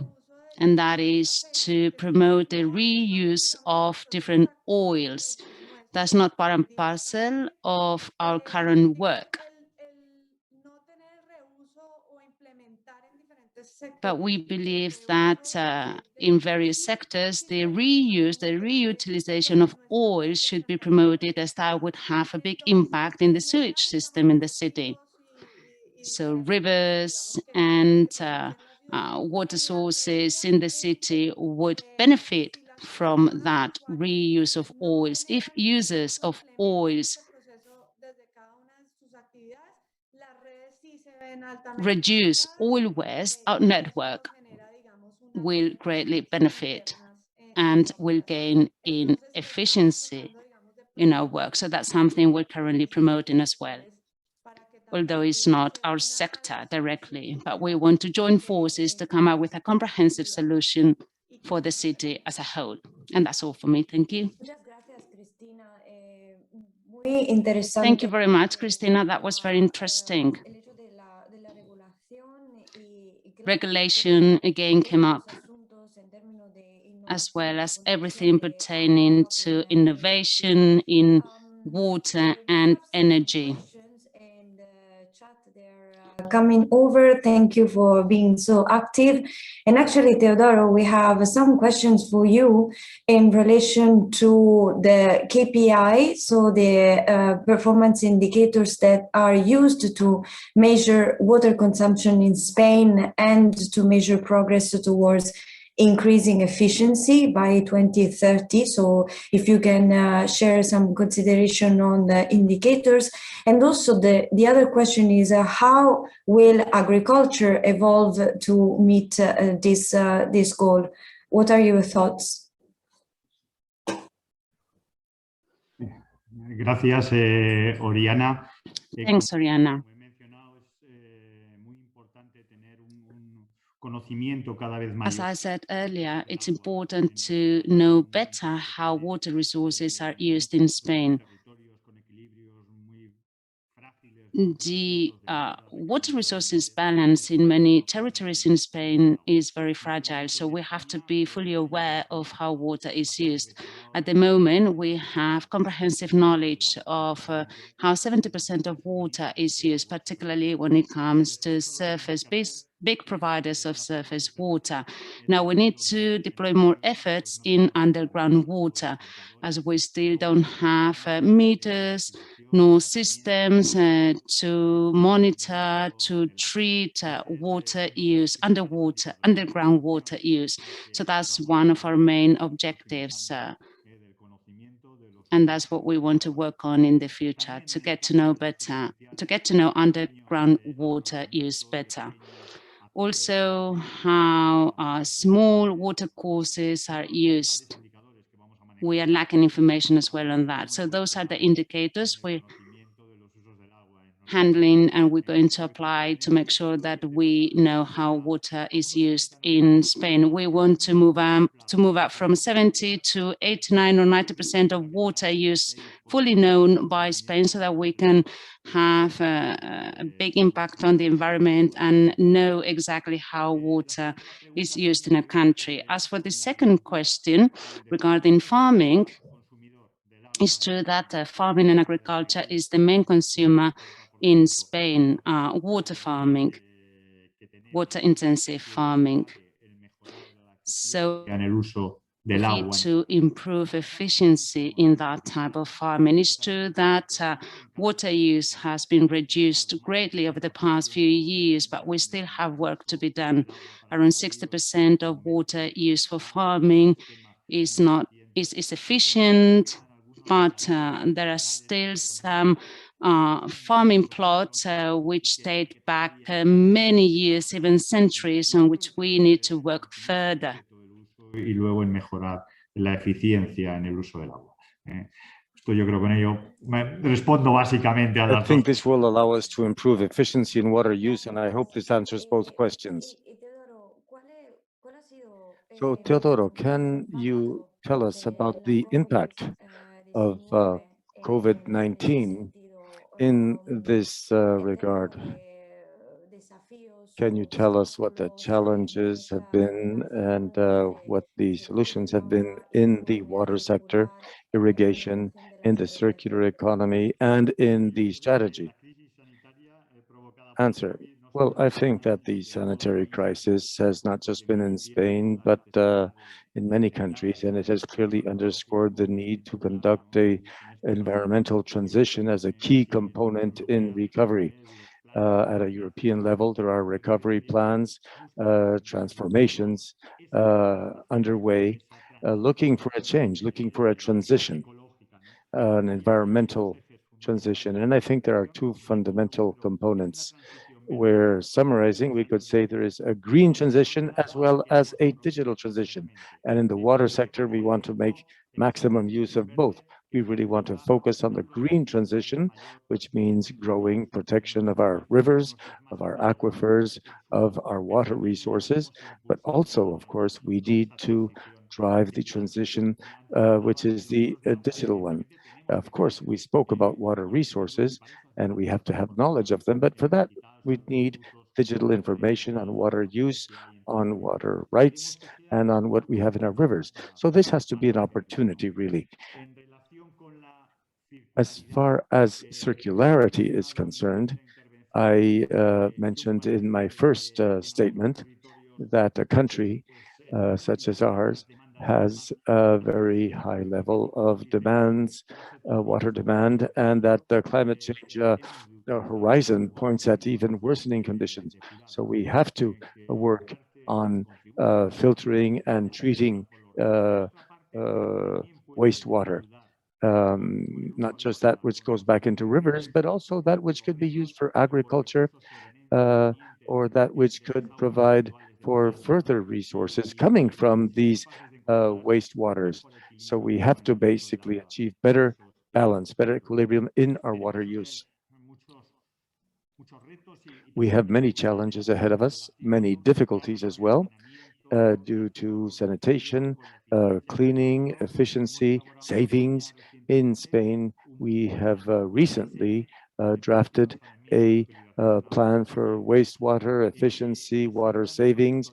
and that is to promote the reuse of different oils. That's not part and parcel of our current work. But we believe that in various sectors, the reutilization of oil should be promoted, as that would have a big impact in the sewage system in the city. So rivers and water sources in the city would benefit from that reuse of oils if users of oils reduce oil waste. Our network will greatly benefit and will gain in efficiency in our work. So that's something we're currently promoting as well, although it's not our sector directly, but we want to join forces to come up with a comprehensive solution for the city as a whole. And that's all for me. Thank you. Thank you very much, Cristina. That was very interesting. Regulation again came up, as well as everything pertaining to innovation in water and energy. Coming over, thank you for being so active. And actually, Teodoro, we have some questions for you in relation to the KPI, so the performance indicators that are used to measure water consumption in Spain and to measure progress towards increasing efficiency by 2030. So if you can share some consideration on the indicators. And also the other question is how will agriculture evolve to meet this goal? What are your thoughts? Gracias, Oriana. Thanks, Oriana. As I said earlier, it's important to know better how water resources are used in Spain. The water resources balance in many territories in Spain is very fragile, so we have to be fully aware of how water is used. At the moment, we have comprehensive knowledge of how 70% of water is used, particularly when it comes to big providers of surface water. Now we need to deploy more efforts in underground water, as we still don't have meters nor systems to monitor, to treat water use, underground water use. So that's one of our main objectives. And that's what we want to work on in the future, to get to know better, to get to know underground water use better. Also, how small water courses are used. We are lacking information as well on that. So those are the indicators we're handling, and we're going to apply to make sure that we know how water is used in Spain. We want to move up from 70 to 89 or 90% of water use fully known by Spain, so that we can have a big impact on the environment and know exactly how water is used in a country. As for the second question regarding farming, it's true that farming and agriculture is the main consumer in Spain, water farming, water-intensive farming. So we need to improve efficiency in that type of farming. It's true that water use has been reduced greatly over the past few years, but we still have work to be done. Around 60% of water used for farming is efficient, but there are still some farming plots which date back many years, even centuries, on which we need to work further. Y luego en mejorar la eficiencia en el uso del agua. Esto yo creo que con ello respondo básicamente a las I think this will allow us to improve efficiency in water use, and I hope this answers both questions. So, Teodoro, can you tell us about the impact of COVID-19 in this regard? Can you tell us what the challenges have been and what the solutions have been in the water sector, irrigation, in the circular economy, and in the strategy? Answer. Well, I think that the sanitary crisis has not just been in Spain, but in many countries, and it has clearly underscored the need to conduct an environmental transition as a key component in recovery. At a European level, there are recovery plans, transformations underway, looking for a change, looking for a transition, an environmental transition. And I think there are two fundamental components where, summarizing, we could say there is a green transition as well as a digital transition. And in the water sector, we want to make maximum use of both. We really want to focus on the green transition, which means growing protection of our rivers, of our aquifers, of our water resources. But also, of course, we need to drive the transition, which is the digital one. Of course, we spoke about water resources, and we have to have knowledge of them. But for that, we need digital information on water use, on water rights, and on what we have in our rivers. So this has to be an opportunity, really. As far as circularity is concerned, I mentioned in my first statement that a country such as ours has a very high level of demands, water demand, and that the climate change horizon points at even worsening conditions. So we have to work on filtering and treating wastewater. Not just that which goes back into rivers, but also that which could be used for agriculture, or that which could provide for further resources coming from these wastewaters. So we have to basically achieve better balance, better equilibrium in our water use. We have many challenges ahead of us, many difficulties as well, due to sanitation, cleaning, efficiency, savings. In Spain, we have recently drafted a plan for wastewater efficiency, water savings,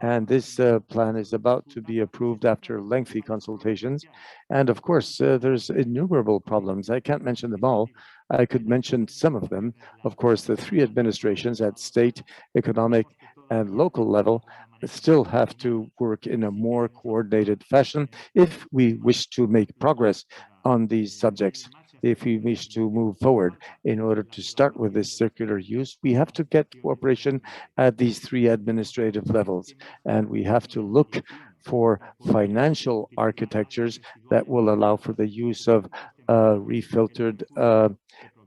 and this plan is about to be approved after lengthy consultations. And of course, there's innumerable problems. I can't mention them all. I could mention some of them. Of course, the three administrations at state, economic, and local level still have to work in a more coordinated fashion if we wish to make progress on these subjects. If we wish to move forward in order to start with this circular use, we have to get cooperation at these three administrative levels. And we have to look for financial architectures that will allow for the use of refiltered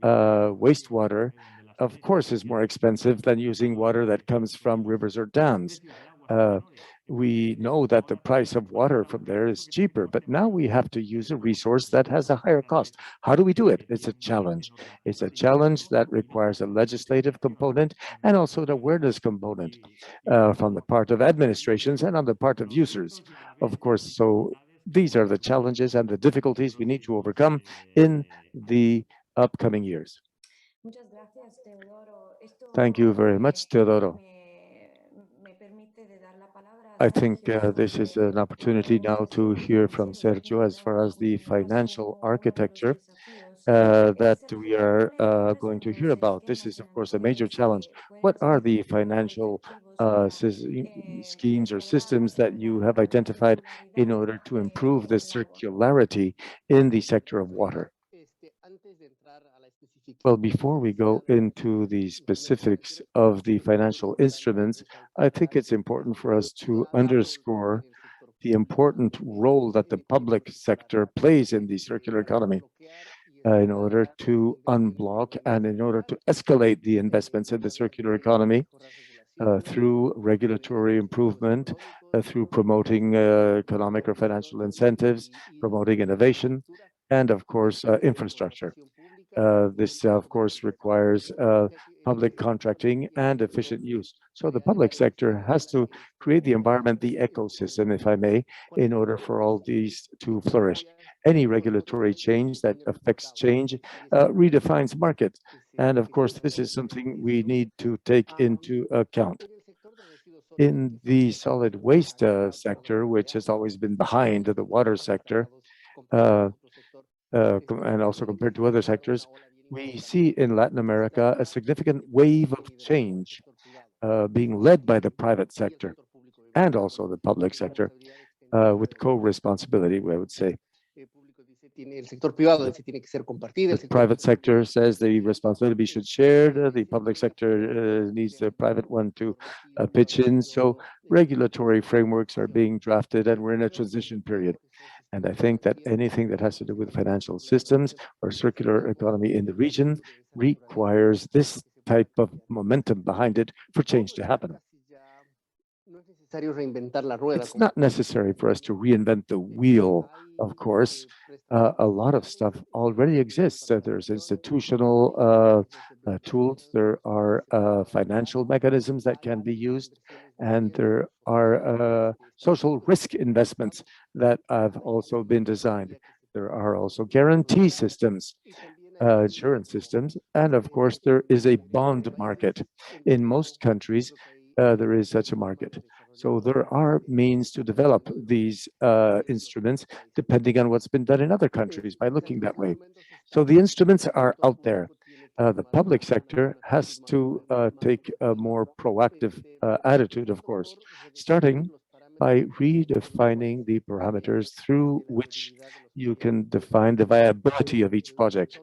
wastewater, of course, is more expensive than using water that comes from rivers or dams. We know that the price of water from there is cheaper, but now we have to use a resource that has a higher cost. How do we do it? It's a challenge. It's a challenge that requires a legislative component and also an awareness component from the part of administrations and on the part of users, of course. So these are the challenges and the difficulties we need to overcome in the upcoming years. Thank you very much, Teodoro. I think this is an opportunity now to hear from Sergio as far as the financial architecture that we are going to hear about. This is, of course, a major challenge. What are the financial schemes or systems that you have identified in order to improve the circularity in the sector of water? Well, before we go into the specifics of the financial instruments, I think it's important for us to underscore the important role that the public sector plays in the circular economy in order to unblock and in order to escalate the investments in the circular economy through regulatory improvement, through promoting economic or financial incentives, promoting innovation, and of course, infrastructure. This, of course, requires public contracting and efficient use. So the public sector has to create the environment, the ecosystem, if I may, in order for all these to flourish. Any regulatory change that affects change redefines markets. And of course, this is something we need to take into account. In the solid waste sector, which has always been behind the water sector, and also compared to other sectors, we see in Latin America a significant wave of change being led by the private sector and also the public sector with co-responsibility, I would say. The private sector says the responsibility should share. The public sector needs the private one to pitch in. So regulatory frameworks are being drafted, and we're in a transition period. And I think that anything that has to do with financial systems or circular economy in the region requires this type of momentum behind it for change to happen. It's not necessary for us to reinvent the wheel, of course. A lot of stuff already exists. There's institutional tools, there are financial mechanisms that can be used, and there are social risk investments that have also been designed. There are also guarantee systems, insurance systems, and of course, there is a bond market. In most countries, there is such a market. So there are means to develop these instruments depending on what's been done in other countries by looking that way. So the instruments are out there. The public sector has to take a more proactive attitude, of course, starting by redefining the parameters through which you can define the viability of each project.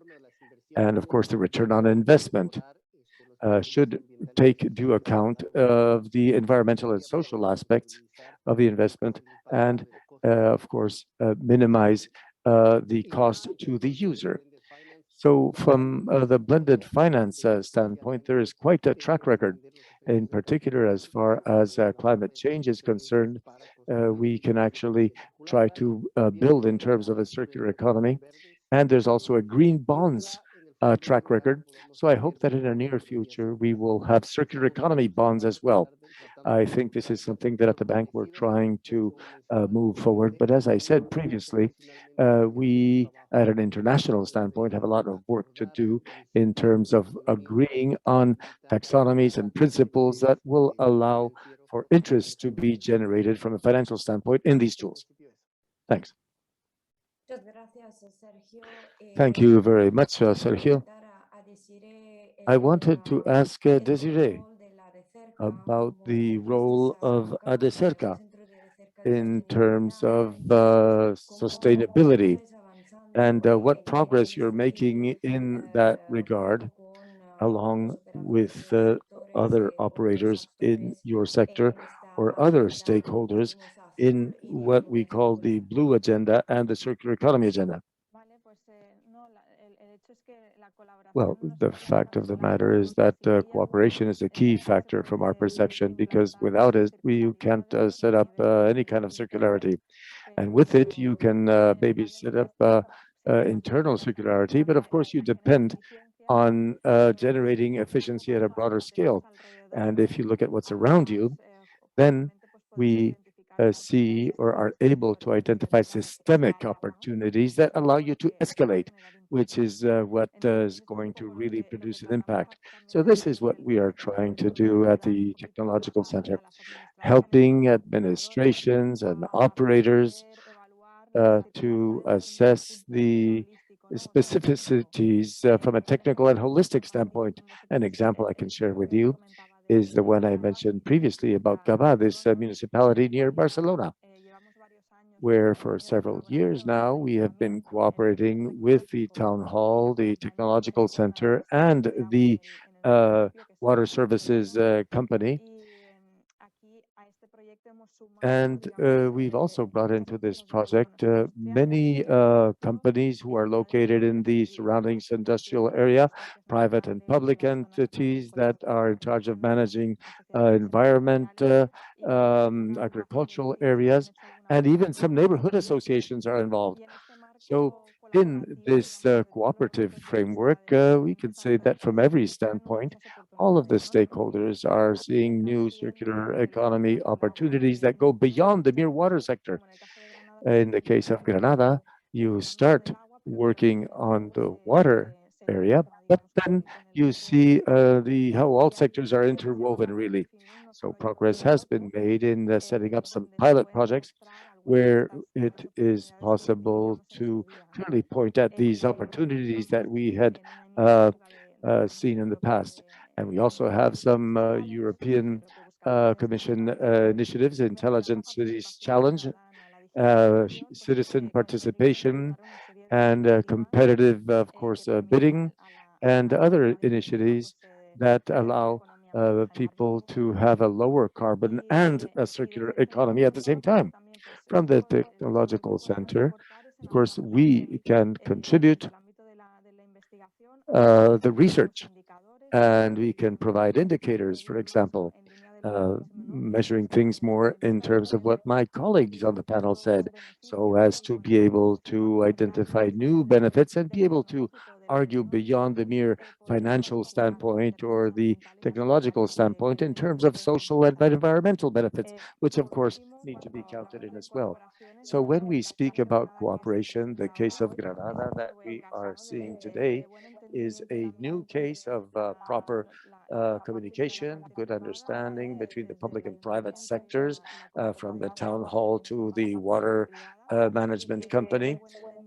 And of course, the return on investment should take due account of the environmental and social aspects of the investment and, of course, minimize the cost to the user. So from the blended finance standpoint, there is quite a track record. In particular, as far as climate change is concerned, we can actually try to build in terms of a circular economy. And there's also a green bonds track record. So I hope that in the near future, we will have circular economy bonds as well. I think this is something that at the bank we're trying to move forward. But as I said previously, we at an international standpoint have a lot of work to do in terms of agreeing on taxonomies and principles that will allow for interest to be generated from a financial standpoint in these tools. Thanks. Thank you very much, Sergio. I wanted to ask Desiree about the role of ADECERCA in terms of sustainability and what progress you're making in that regard, along with other operators in your sector or other stakeholders in what we call the blue agenda and the circular economy agenda. Well, the fact of the matter is that cooperation is a key factor from our perception, because without it, you can't set up any kind of circularity. And with it, you can maybe set up internal circularity, but of course you depend on generating efficiency at a broader scale. And if you look at what's around you, then we see or are able to identify systemic opportunities that allow you to escalate, which is what is going to really produce an impact. So this is what we are trying to do at the Technological Center, helping administrations and operators to assess the specificities from a technical and holistic standpoint. An example I can share with you is the one I mentioned previously about Gavà, this municipality near Barcelona, where for several years now we have been cooperating with the town hall, the technological center, and the water services company. And we've also brought into this project many companies who are located in the surrounding industrial area, private and public entities that are in charge of managing environment, agricultural areas, and even some neighborhood associations are involved. So in this cooperative framework, we can say that from every standpoint, all of the stakeholders are seeing new circular economy opportunities that go beyond the mere water sector. In the case of Granada, you start working on the water area, but then you see how all sectors are interwoven, really. So progress has been made in setting up some pilot projects where it is possible to clearly point at these opportunities that we had seen in the past. And we also have some European Commission initiatives, Intelligent Cities Challenge, citizen participation, and competitive, of course, bidding, and other initiatives that allow people to have a lower carbon and a circular economy at the same time. From the Technological Center, of course, we can contribute the research, and we can provide indicators, for example, measuring things more in terms of what my colleagues on the panel said, so as to be able to identify new benefits and be able to argue beyond the mere financial standpoint or the technological standpoint in terms of social and environmental benefits, which of course need to be counted in as well. So when we speak about cooperation, the case of Granada that we are seeing today is a new case of proper communication, good understanding between the public and private sectors, from the town hall to the water management company.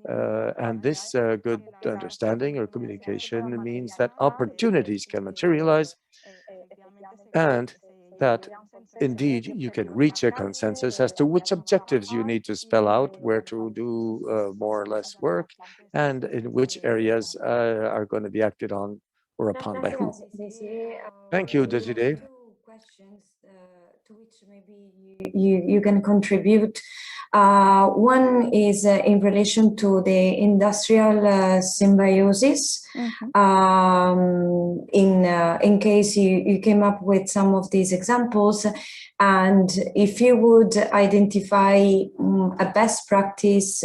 And this good understanding or communication means that opportunities can materialize, and that indeed you can reach a consensus as to which objectives you need to spell out, where to do more or less work, and in which areas are going to be acted on or upon by who. Thank you, Desiree. Two questions to which maybe you can contribute. One is in relation to the industrial symbiosis. In case you came up with some of these examples, and if you would identify a best practice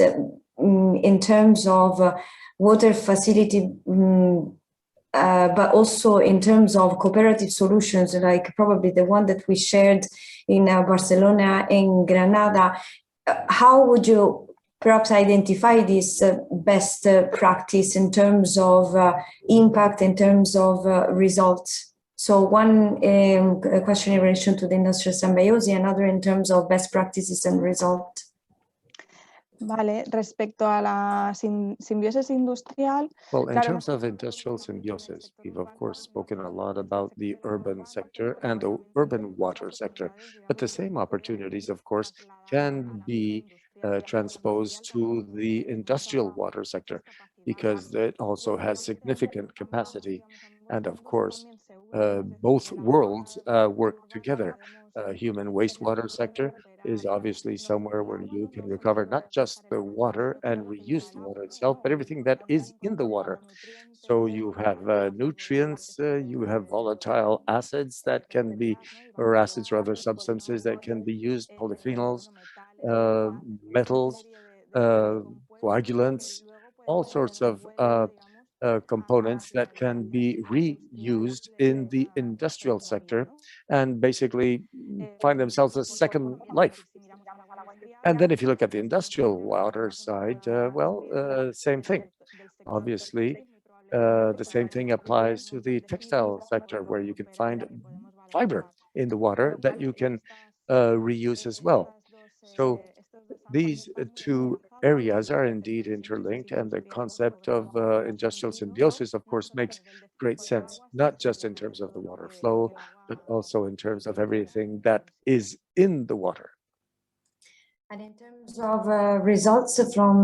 in terms of water facility, but also in terms of cooperative solutions, like probably the one that we shared in Barcelona and Granada, how would you perhaps identify this best practice in terms of impact, in terms of results? So one question in relation to the industrial symbiosis, another in terms of best practices and results. Vale, respecto a la simbiosis industrial. Well, in terms of industrial symbiosis, we've of course spoken a lot about the urban sector and the urban water sector, but the same opportunities, of course, can be transposed to the industrial water sector, because it also has significant capacity. And of course, both worlds work together. human wastewater sector is obviously somewhere where you can recover not just the water and reuse the water itself, but everything that is in the water. So you have nutrients, you have volatile acids that can be, or acids or other substances that can be used, polyphenols, metals, coagulants, all sorts of components that can be reused in the industrial sector and basically find themselves a second life. And then if you look at the industrial water side, same thing. Obviously, the same thing applies to the textile sector, where you can find fiber in the water that you can reuse as well. So these two areas are indeed interlinked, and the concept of industrial symbiosis, of course, makes great sense, not just in terms of the water flow, but also in terms of everything that is in the water. And in terms of results from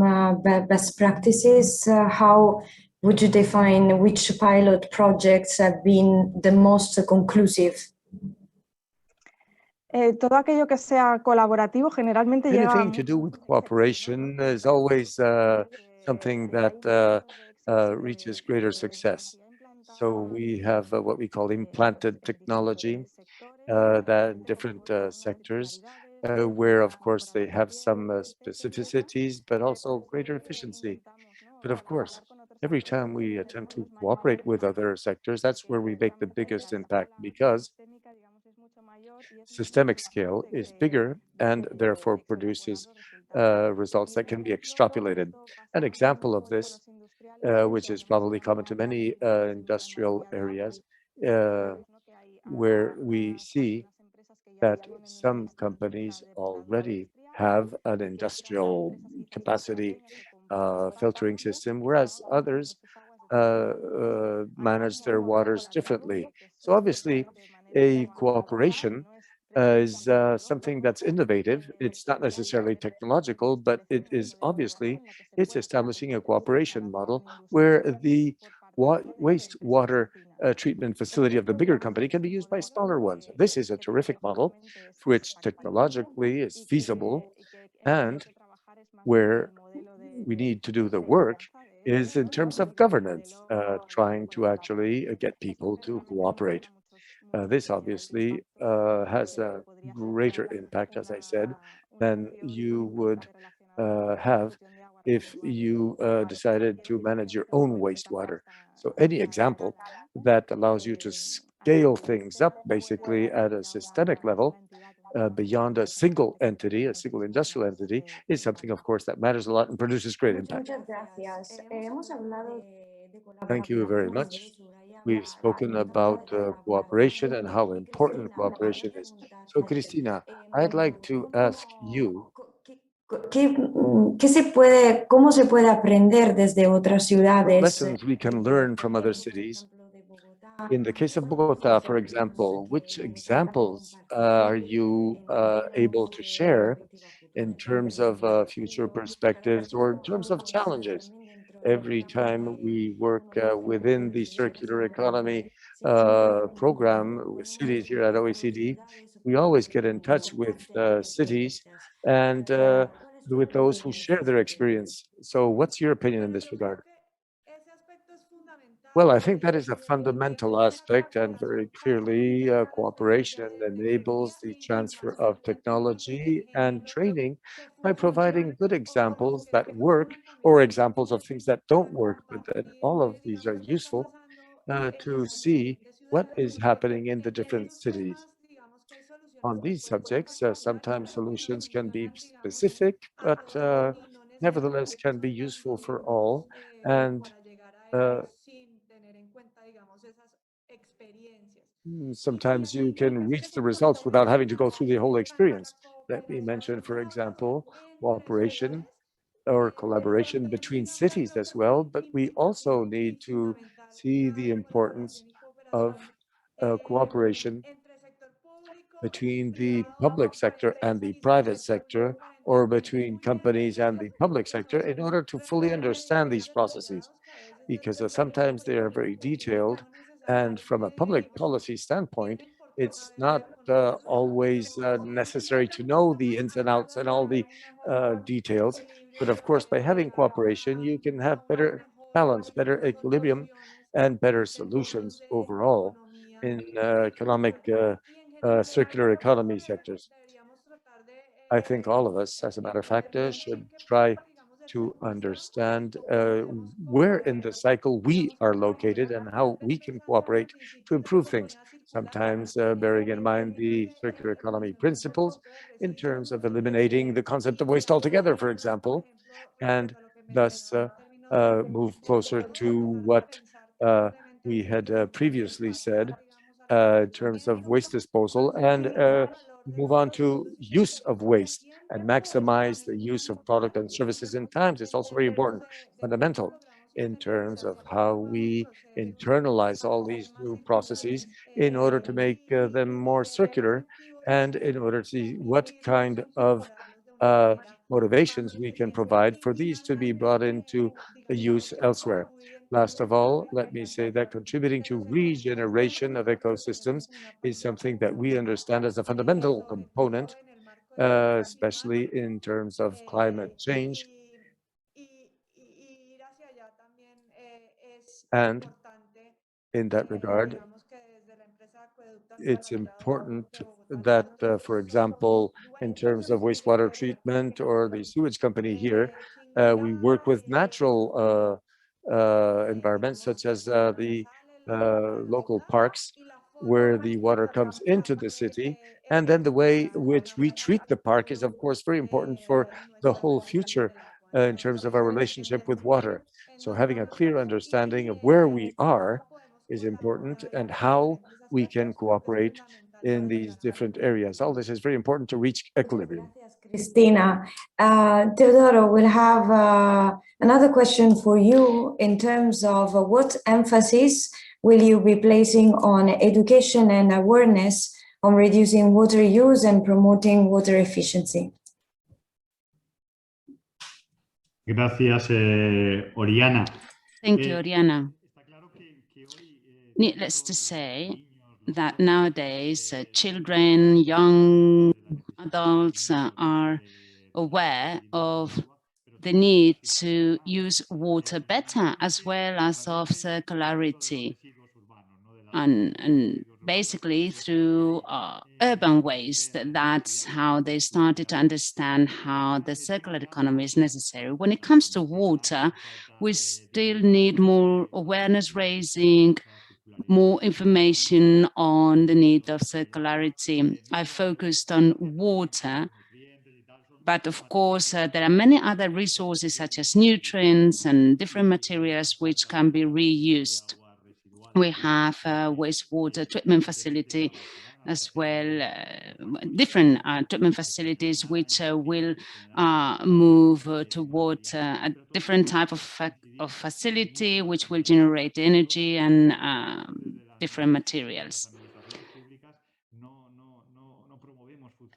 best practices, how would you define which pilot projects have been the most conclusive? Todo aquello que sea colaborativo generalmente llega Anything to do with cooperation is always something that reaches greater success. So we have what we call implanted technology that in different sectors, where of course they have some specificities, but also greater efficiency. But of course, every time we attempt to cooperate with other sectors, that's where we make the biggest impact, because systemic scale is bigger and therefore produces results that can be extrapolated. An example of this, which is probably common to many industrial areas, where we see that some companies already have an industrial capacity filtering system, whereas others manage their waters differently. So obviously, a cooperation is something that's innovative. It's not necessarily technological, but it is obviously, it's establishing a cooperation model where the wastewater treatment facility of the bigger company can be used by smaller ones. This is a terrific model, which technologically is feasible, and where we need to do the work is in terms of governance, trying to actually get people to cooperate. This obviously has a greater impact, as I said, than you would have if you decided to manage your own wastewater. So any example that allows you to scale things up basically at a systemic level beyond a single entity, a single industrial entity, is something, of course, that matters a lot and produces great impact. Thank you very much. We've spoken about cooperation and how important cooperation is. So, Cristina, I'd like to ask you, ¿Cómo se puede aprender desde otras ciudades? lessons we can learn from other cities. In the case of Bogota, for example, which examples are you able to share in terms of future perspectives or in terms of challenges? Every time we work within the circular economy program with cities here at OECD, we always get in touch with cities and with those who share their experience. So what's your opinion in this regard? Well, I think that is a fundamental aspect, and very clearly cooperation enables the transfer of technology and training by providing good examples that work or examples of things that don't work, but that all of these are useful to see what is happening in the different cities. On these subjects, sometimes solutions can be specific, but nevertheless can be useful for all. And sometimes you can reach the results without having to go through the whole experience. Let me mention, for example, cooperation or collaboration between cities as well, but we also need to see the importance of cooperation between the public sector and the private sector, or between companies and the public sector, in order to fully understand these processes, because sometimes they are very detailed, and from a public policy standpoint, It's not always necessary to know the ins and outs and all the details, but of course, by having cooperation, you can have better balance, better equilibrium, and better solutions overall in economic circular economy sectors. I think all of us, as a matter of fact, should try to understand where in the cycle we are located and how we can cooperate to improve things. Sometimes bearing in mind the circular economy principles in terms of eliminating the concept of waste altogether, for example, and thus move closer to what we had previously said in terms of waste disposal, and move on to use of waste and maximize the use of product and services in times. It's also very important, fundamental, in terms of how we internalize all these new processes in order to make them more circular, and in order to see what kind of motivations we can provide for these to be brought into use elsewhere. Last of all, let me say that contributing to regeneration of ecosystems is something that we understand as a fundamental component, especially in terms of climate change. And in that regard, it's important that, for example, in terms of wastewater treatment or the sewage company here, we work with natural environments such as the local parks where the water comes into the city. And then the way which we treat the park is, of course, very important for the whole future in terms of our relationship with water. So having a clear understanding of where we are is important and how we can cooperate in these different areas. All this is very important to reach equilibrium. Cristina. Teodoro, we'll have another question for you in terms of what emphasis will you be placing on education and awareness on reducing water use and promoting water efficiency? Gracias, Oriana. Thank you, Oriana. Needless to say that nowadays children, young adults are aware of the need to use water better, as well as of circularity, and basically through urban waste. That's how they started to understand how the circular economy is necessary. When it comes to water, we still need more awareness raising, more information on the need of circularity. I focused on water, but of course, there are many other resources such as nutrients and different materials which can be reused. We have a wastewater treatment facility as well, different treatment facilities which will move towards a different type of facility which will generate energy and different materials.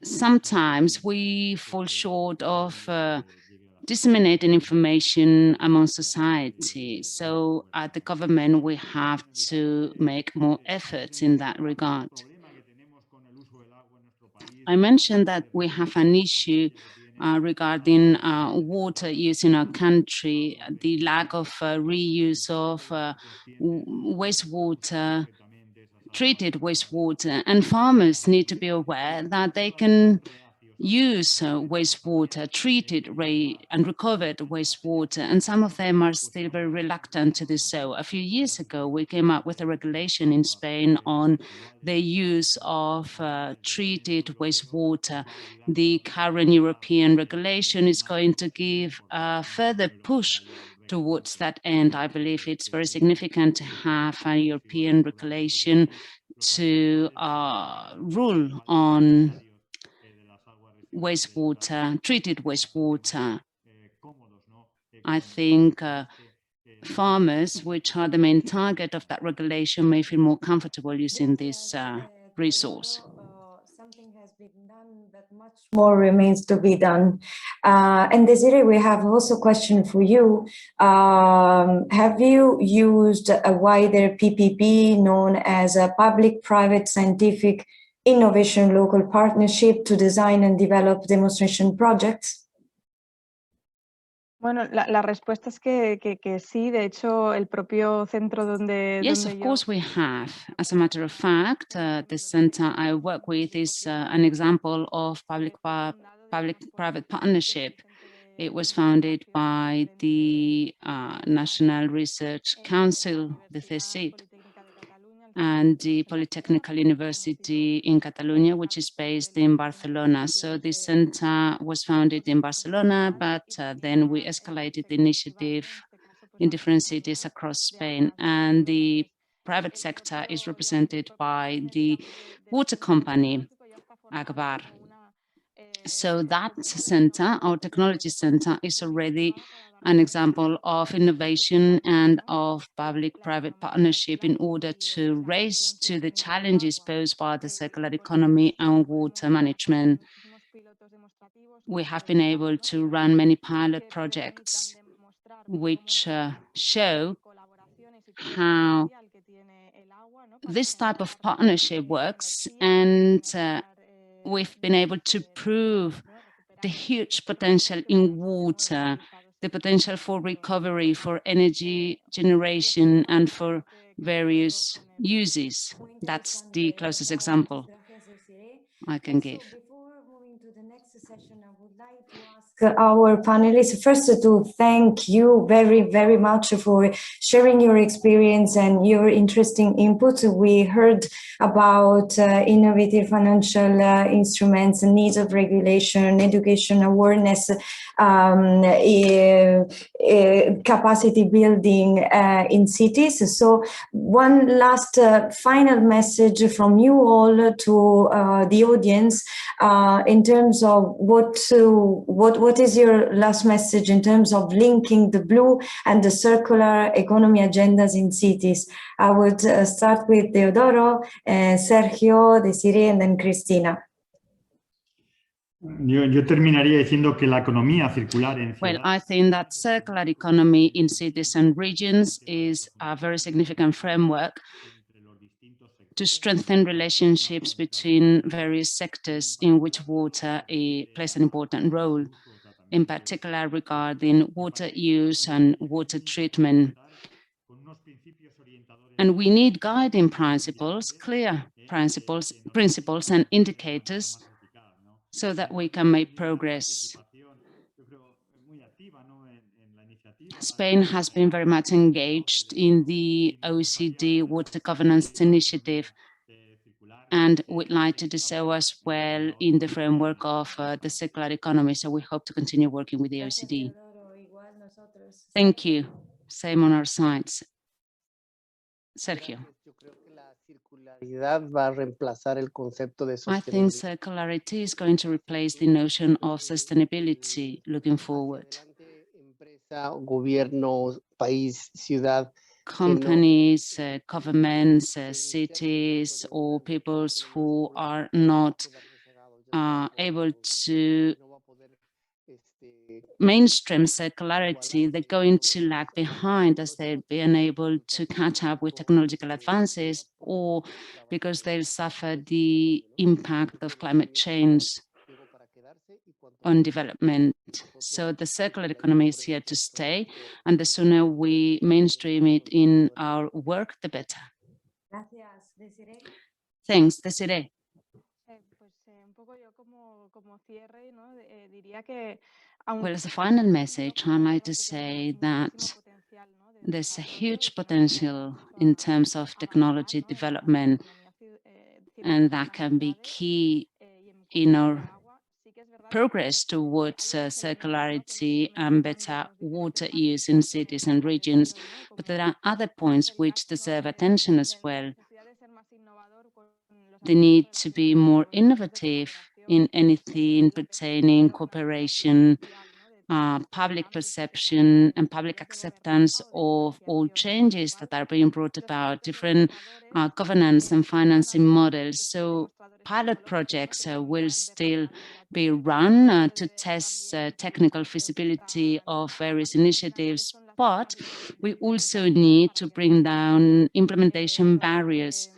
Sometimes we fall short of disseminating information among society. So at the government, we have to make more efforts in that regard. I mentioned that we have an issue regarding water use in our country, the lack of reuse of wastewater, treated wastewater, and farmers need to be aware that they can use wastewater, treated and recovered wastewater, and some of them are still very reluctant to do so. A few years ago, we came up with a regulation in Spain on the use of treated wastewater. The current European regulation is going to give a further push towards that end. I believe it's very significant to have a European regulation to rule on wastewater, treated wastewater. I think farmers, which are the main target of that regulation, may feel more comfortable using this resource. Something has been done, but much more remains to be done. And Desiree, we have also a question for you. Have you used a wider PPP known as a public-private scientific innovation local partnership to design and develop demonstration projects? Bueno, la respuesta es que sí. De hecho, el propio centro donde Yes, of course we have. As a matter of fact, the center I work with is an example of public-private partnership. It was founded by the National Research Council, the CSIC, and the Polytechnical University in Catalonia, which is based in Barcelona. So this center was founded in Barcelona, but then we escalated the initiative in different cities across Spain. And the private sector is represented by the water company, Agbar. So that center, our technology center, is already an example of innovation and of public-private partnership in order to raise to the challenges posed by the circular economy and water management. We have been able to run many pilot projects which show how this type of partnership works, and we've been able to prove the huge potential in water, the potential for recovery, for energy generation, and for various uses. That's the closest example I can give. Before moving to the next session, I would like to ask our panelists first to thank you very, very much for sharing your experience and your interesting input. We heard about innovative financial instruments, needs of regulation, education awareness, capacity building in cities. So one last final message from you all to the audience in terms of what is your last message in terms of linking the blue and the circular economy agendas in cities. I would start with Teodoro, Sergio, Desiree, and then Cristina. Yo terminaría diciendo que la economía circular en Well, I think that circular economy in cities and regions is a very significant framework to strengthen relationships between various sectors in which water plays an important role, in particular regarding water use and water treatment. And we need guiding principles, clear principles and indicators so that we can make progress. Spain has been very much engaged in the OECD Water Governance Initiative, and we'd like to do so as well in the framework of the circular economy. So we hope to continue working with the OECD. Thank you. Same on our sides. Sergio. I think circularity is going to replace the notion of sustainability looking forward. Companies, governments, cities, or peoples who are not able to mainstream circularity, they're going to lag behind as they're being able to catch up with technological advances, or because they'll suffer the impact of climate change on development. So the circular economy is here to stay, and the sooner we mainstream it in our work, the better. Thanks, Desiree. Well, as a final message, I'd like to say that there's a huge potential in terms of technology development, and that can be key in our progress towards circularity and better water use in cities and regions. But there are other points which deserve attention as well. The need to be more innovative in anything pertaining cooperation public perception and public acceptance of all changes that are being brought about, different governance and financing models. So pilot projects will still be run to test technical feasibility of various initiatives, but we also need to bring down implementation barriers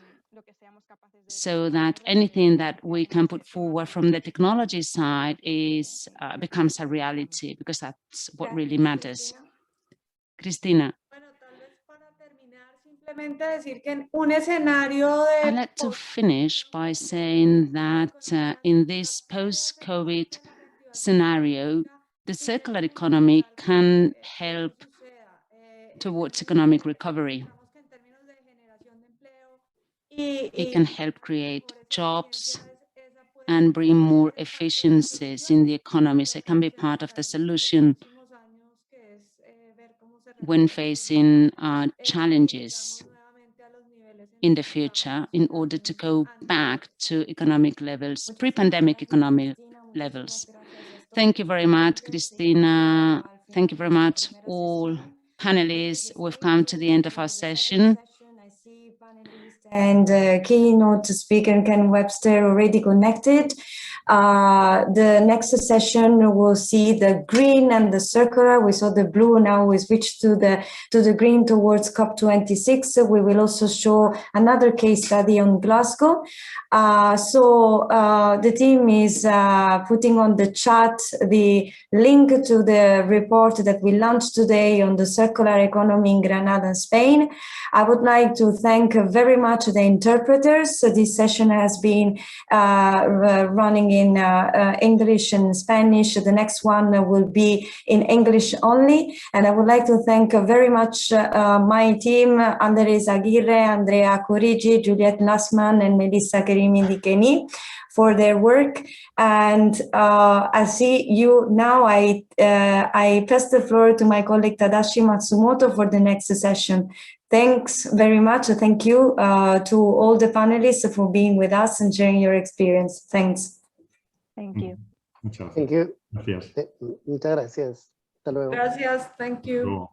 so that anything that we can put forward from the technology side is becomes a reality, because that's what really matters. Cristina. I'd like to finish by saying that in this post-COVID scenario, the circular economy can help towards economic recovery. It can help create jobs and bring more efficiencies in the economy, so it can be part of the solution when facing challenges in the future, in order to go back to economic levels, pre-pandemic economic levels. Thank you very much, Cristina. Thank you very much, all panelists. We've come to the end of our session. And keynote speaker Ken Webster already connected. The next session will see the green and the circular. We saw the blue, now we switch to the green towards COP26. We will also show another case study on Glasgow. The team is putting on the chat the link to the report that we launched today on the circular economy in Granada, Spain. I would like to thank very much the interpreters. This session has been running in English and Spanish. The next one will be in English only. And I would like to thank very much my team, Andres Aguirre, Andrea Corrigi, Juliette Lassman, and Melissa Kerimi Dikeni, for their work. And I see you now. I pass the floor to my colleague Tadashi Matsumoto for the next session. Thanks very much. Thank you to all the panelists for being with us and sharing your experience. Thanks. Thank you. Muchas gracias. Thank you. Gracias. Muchas gracias. Hasta luego. Gracias. Thank you. Luego.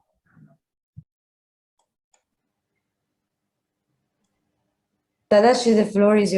Tadashi, the floor is yours.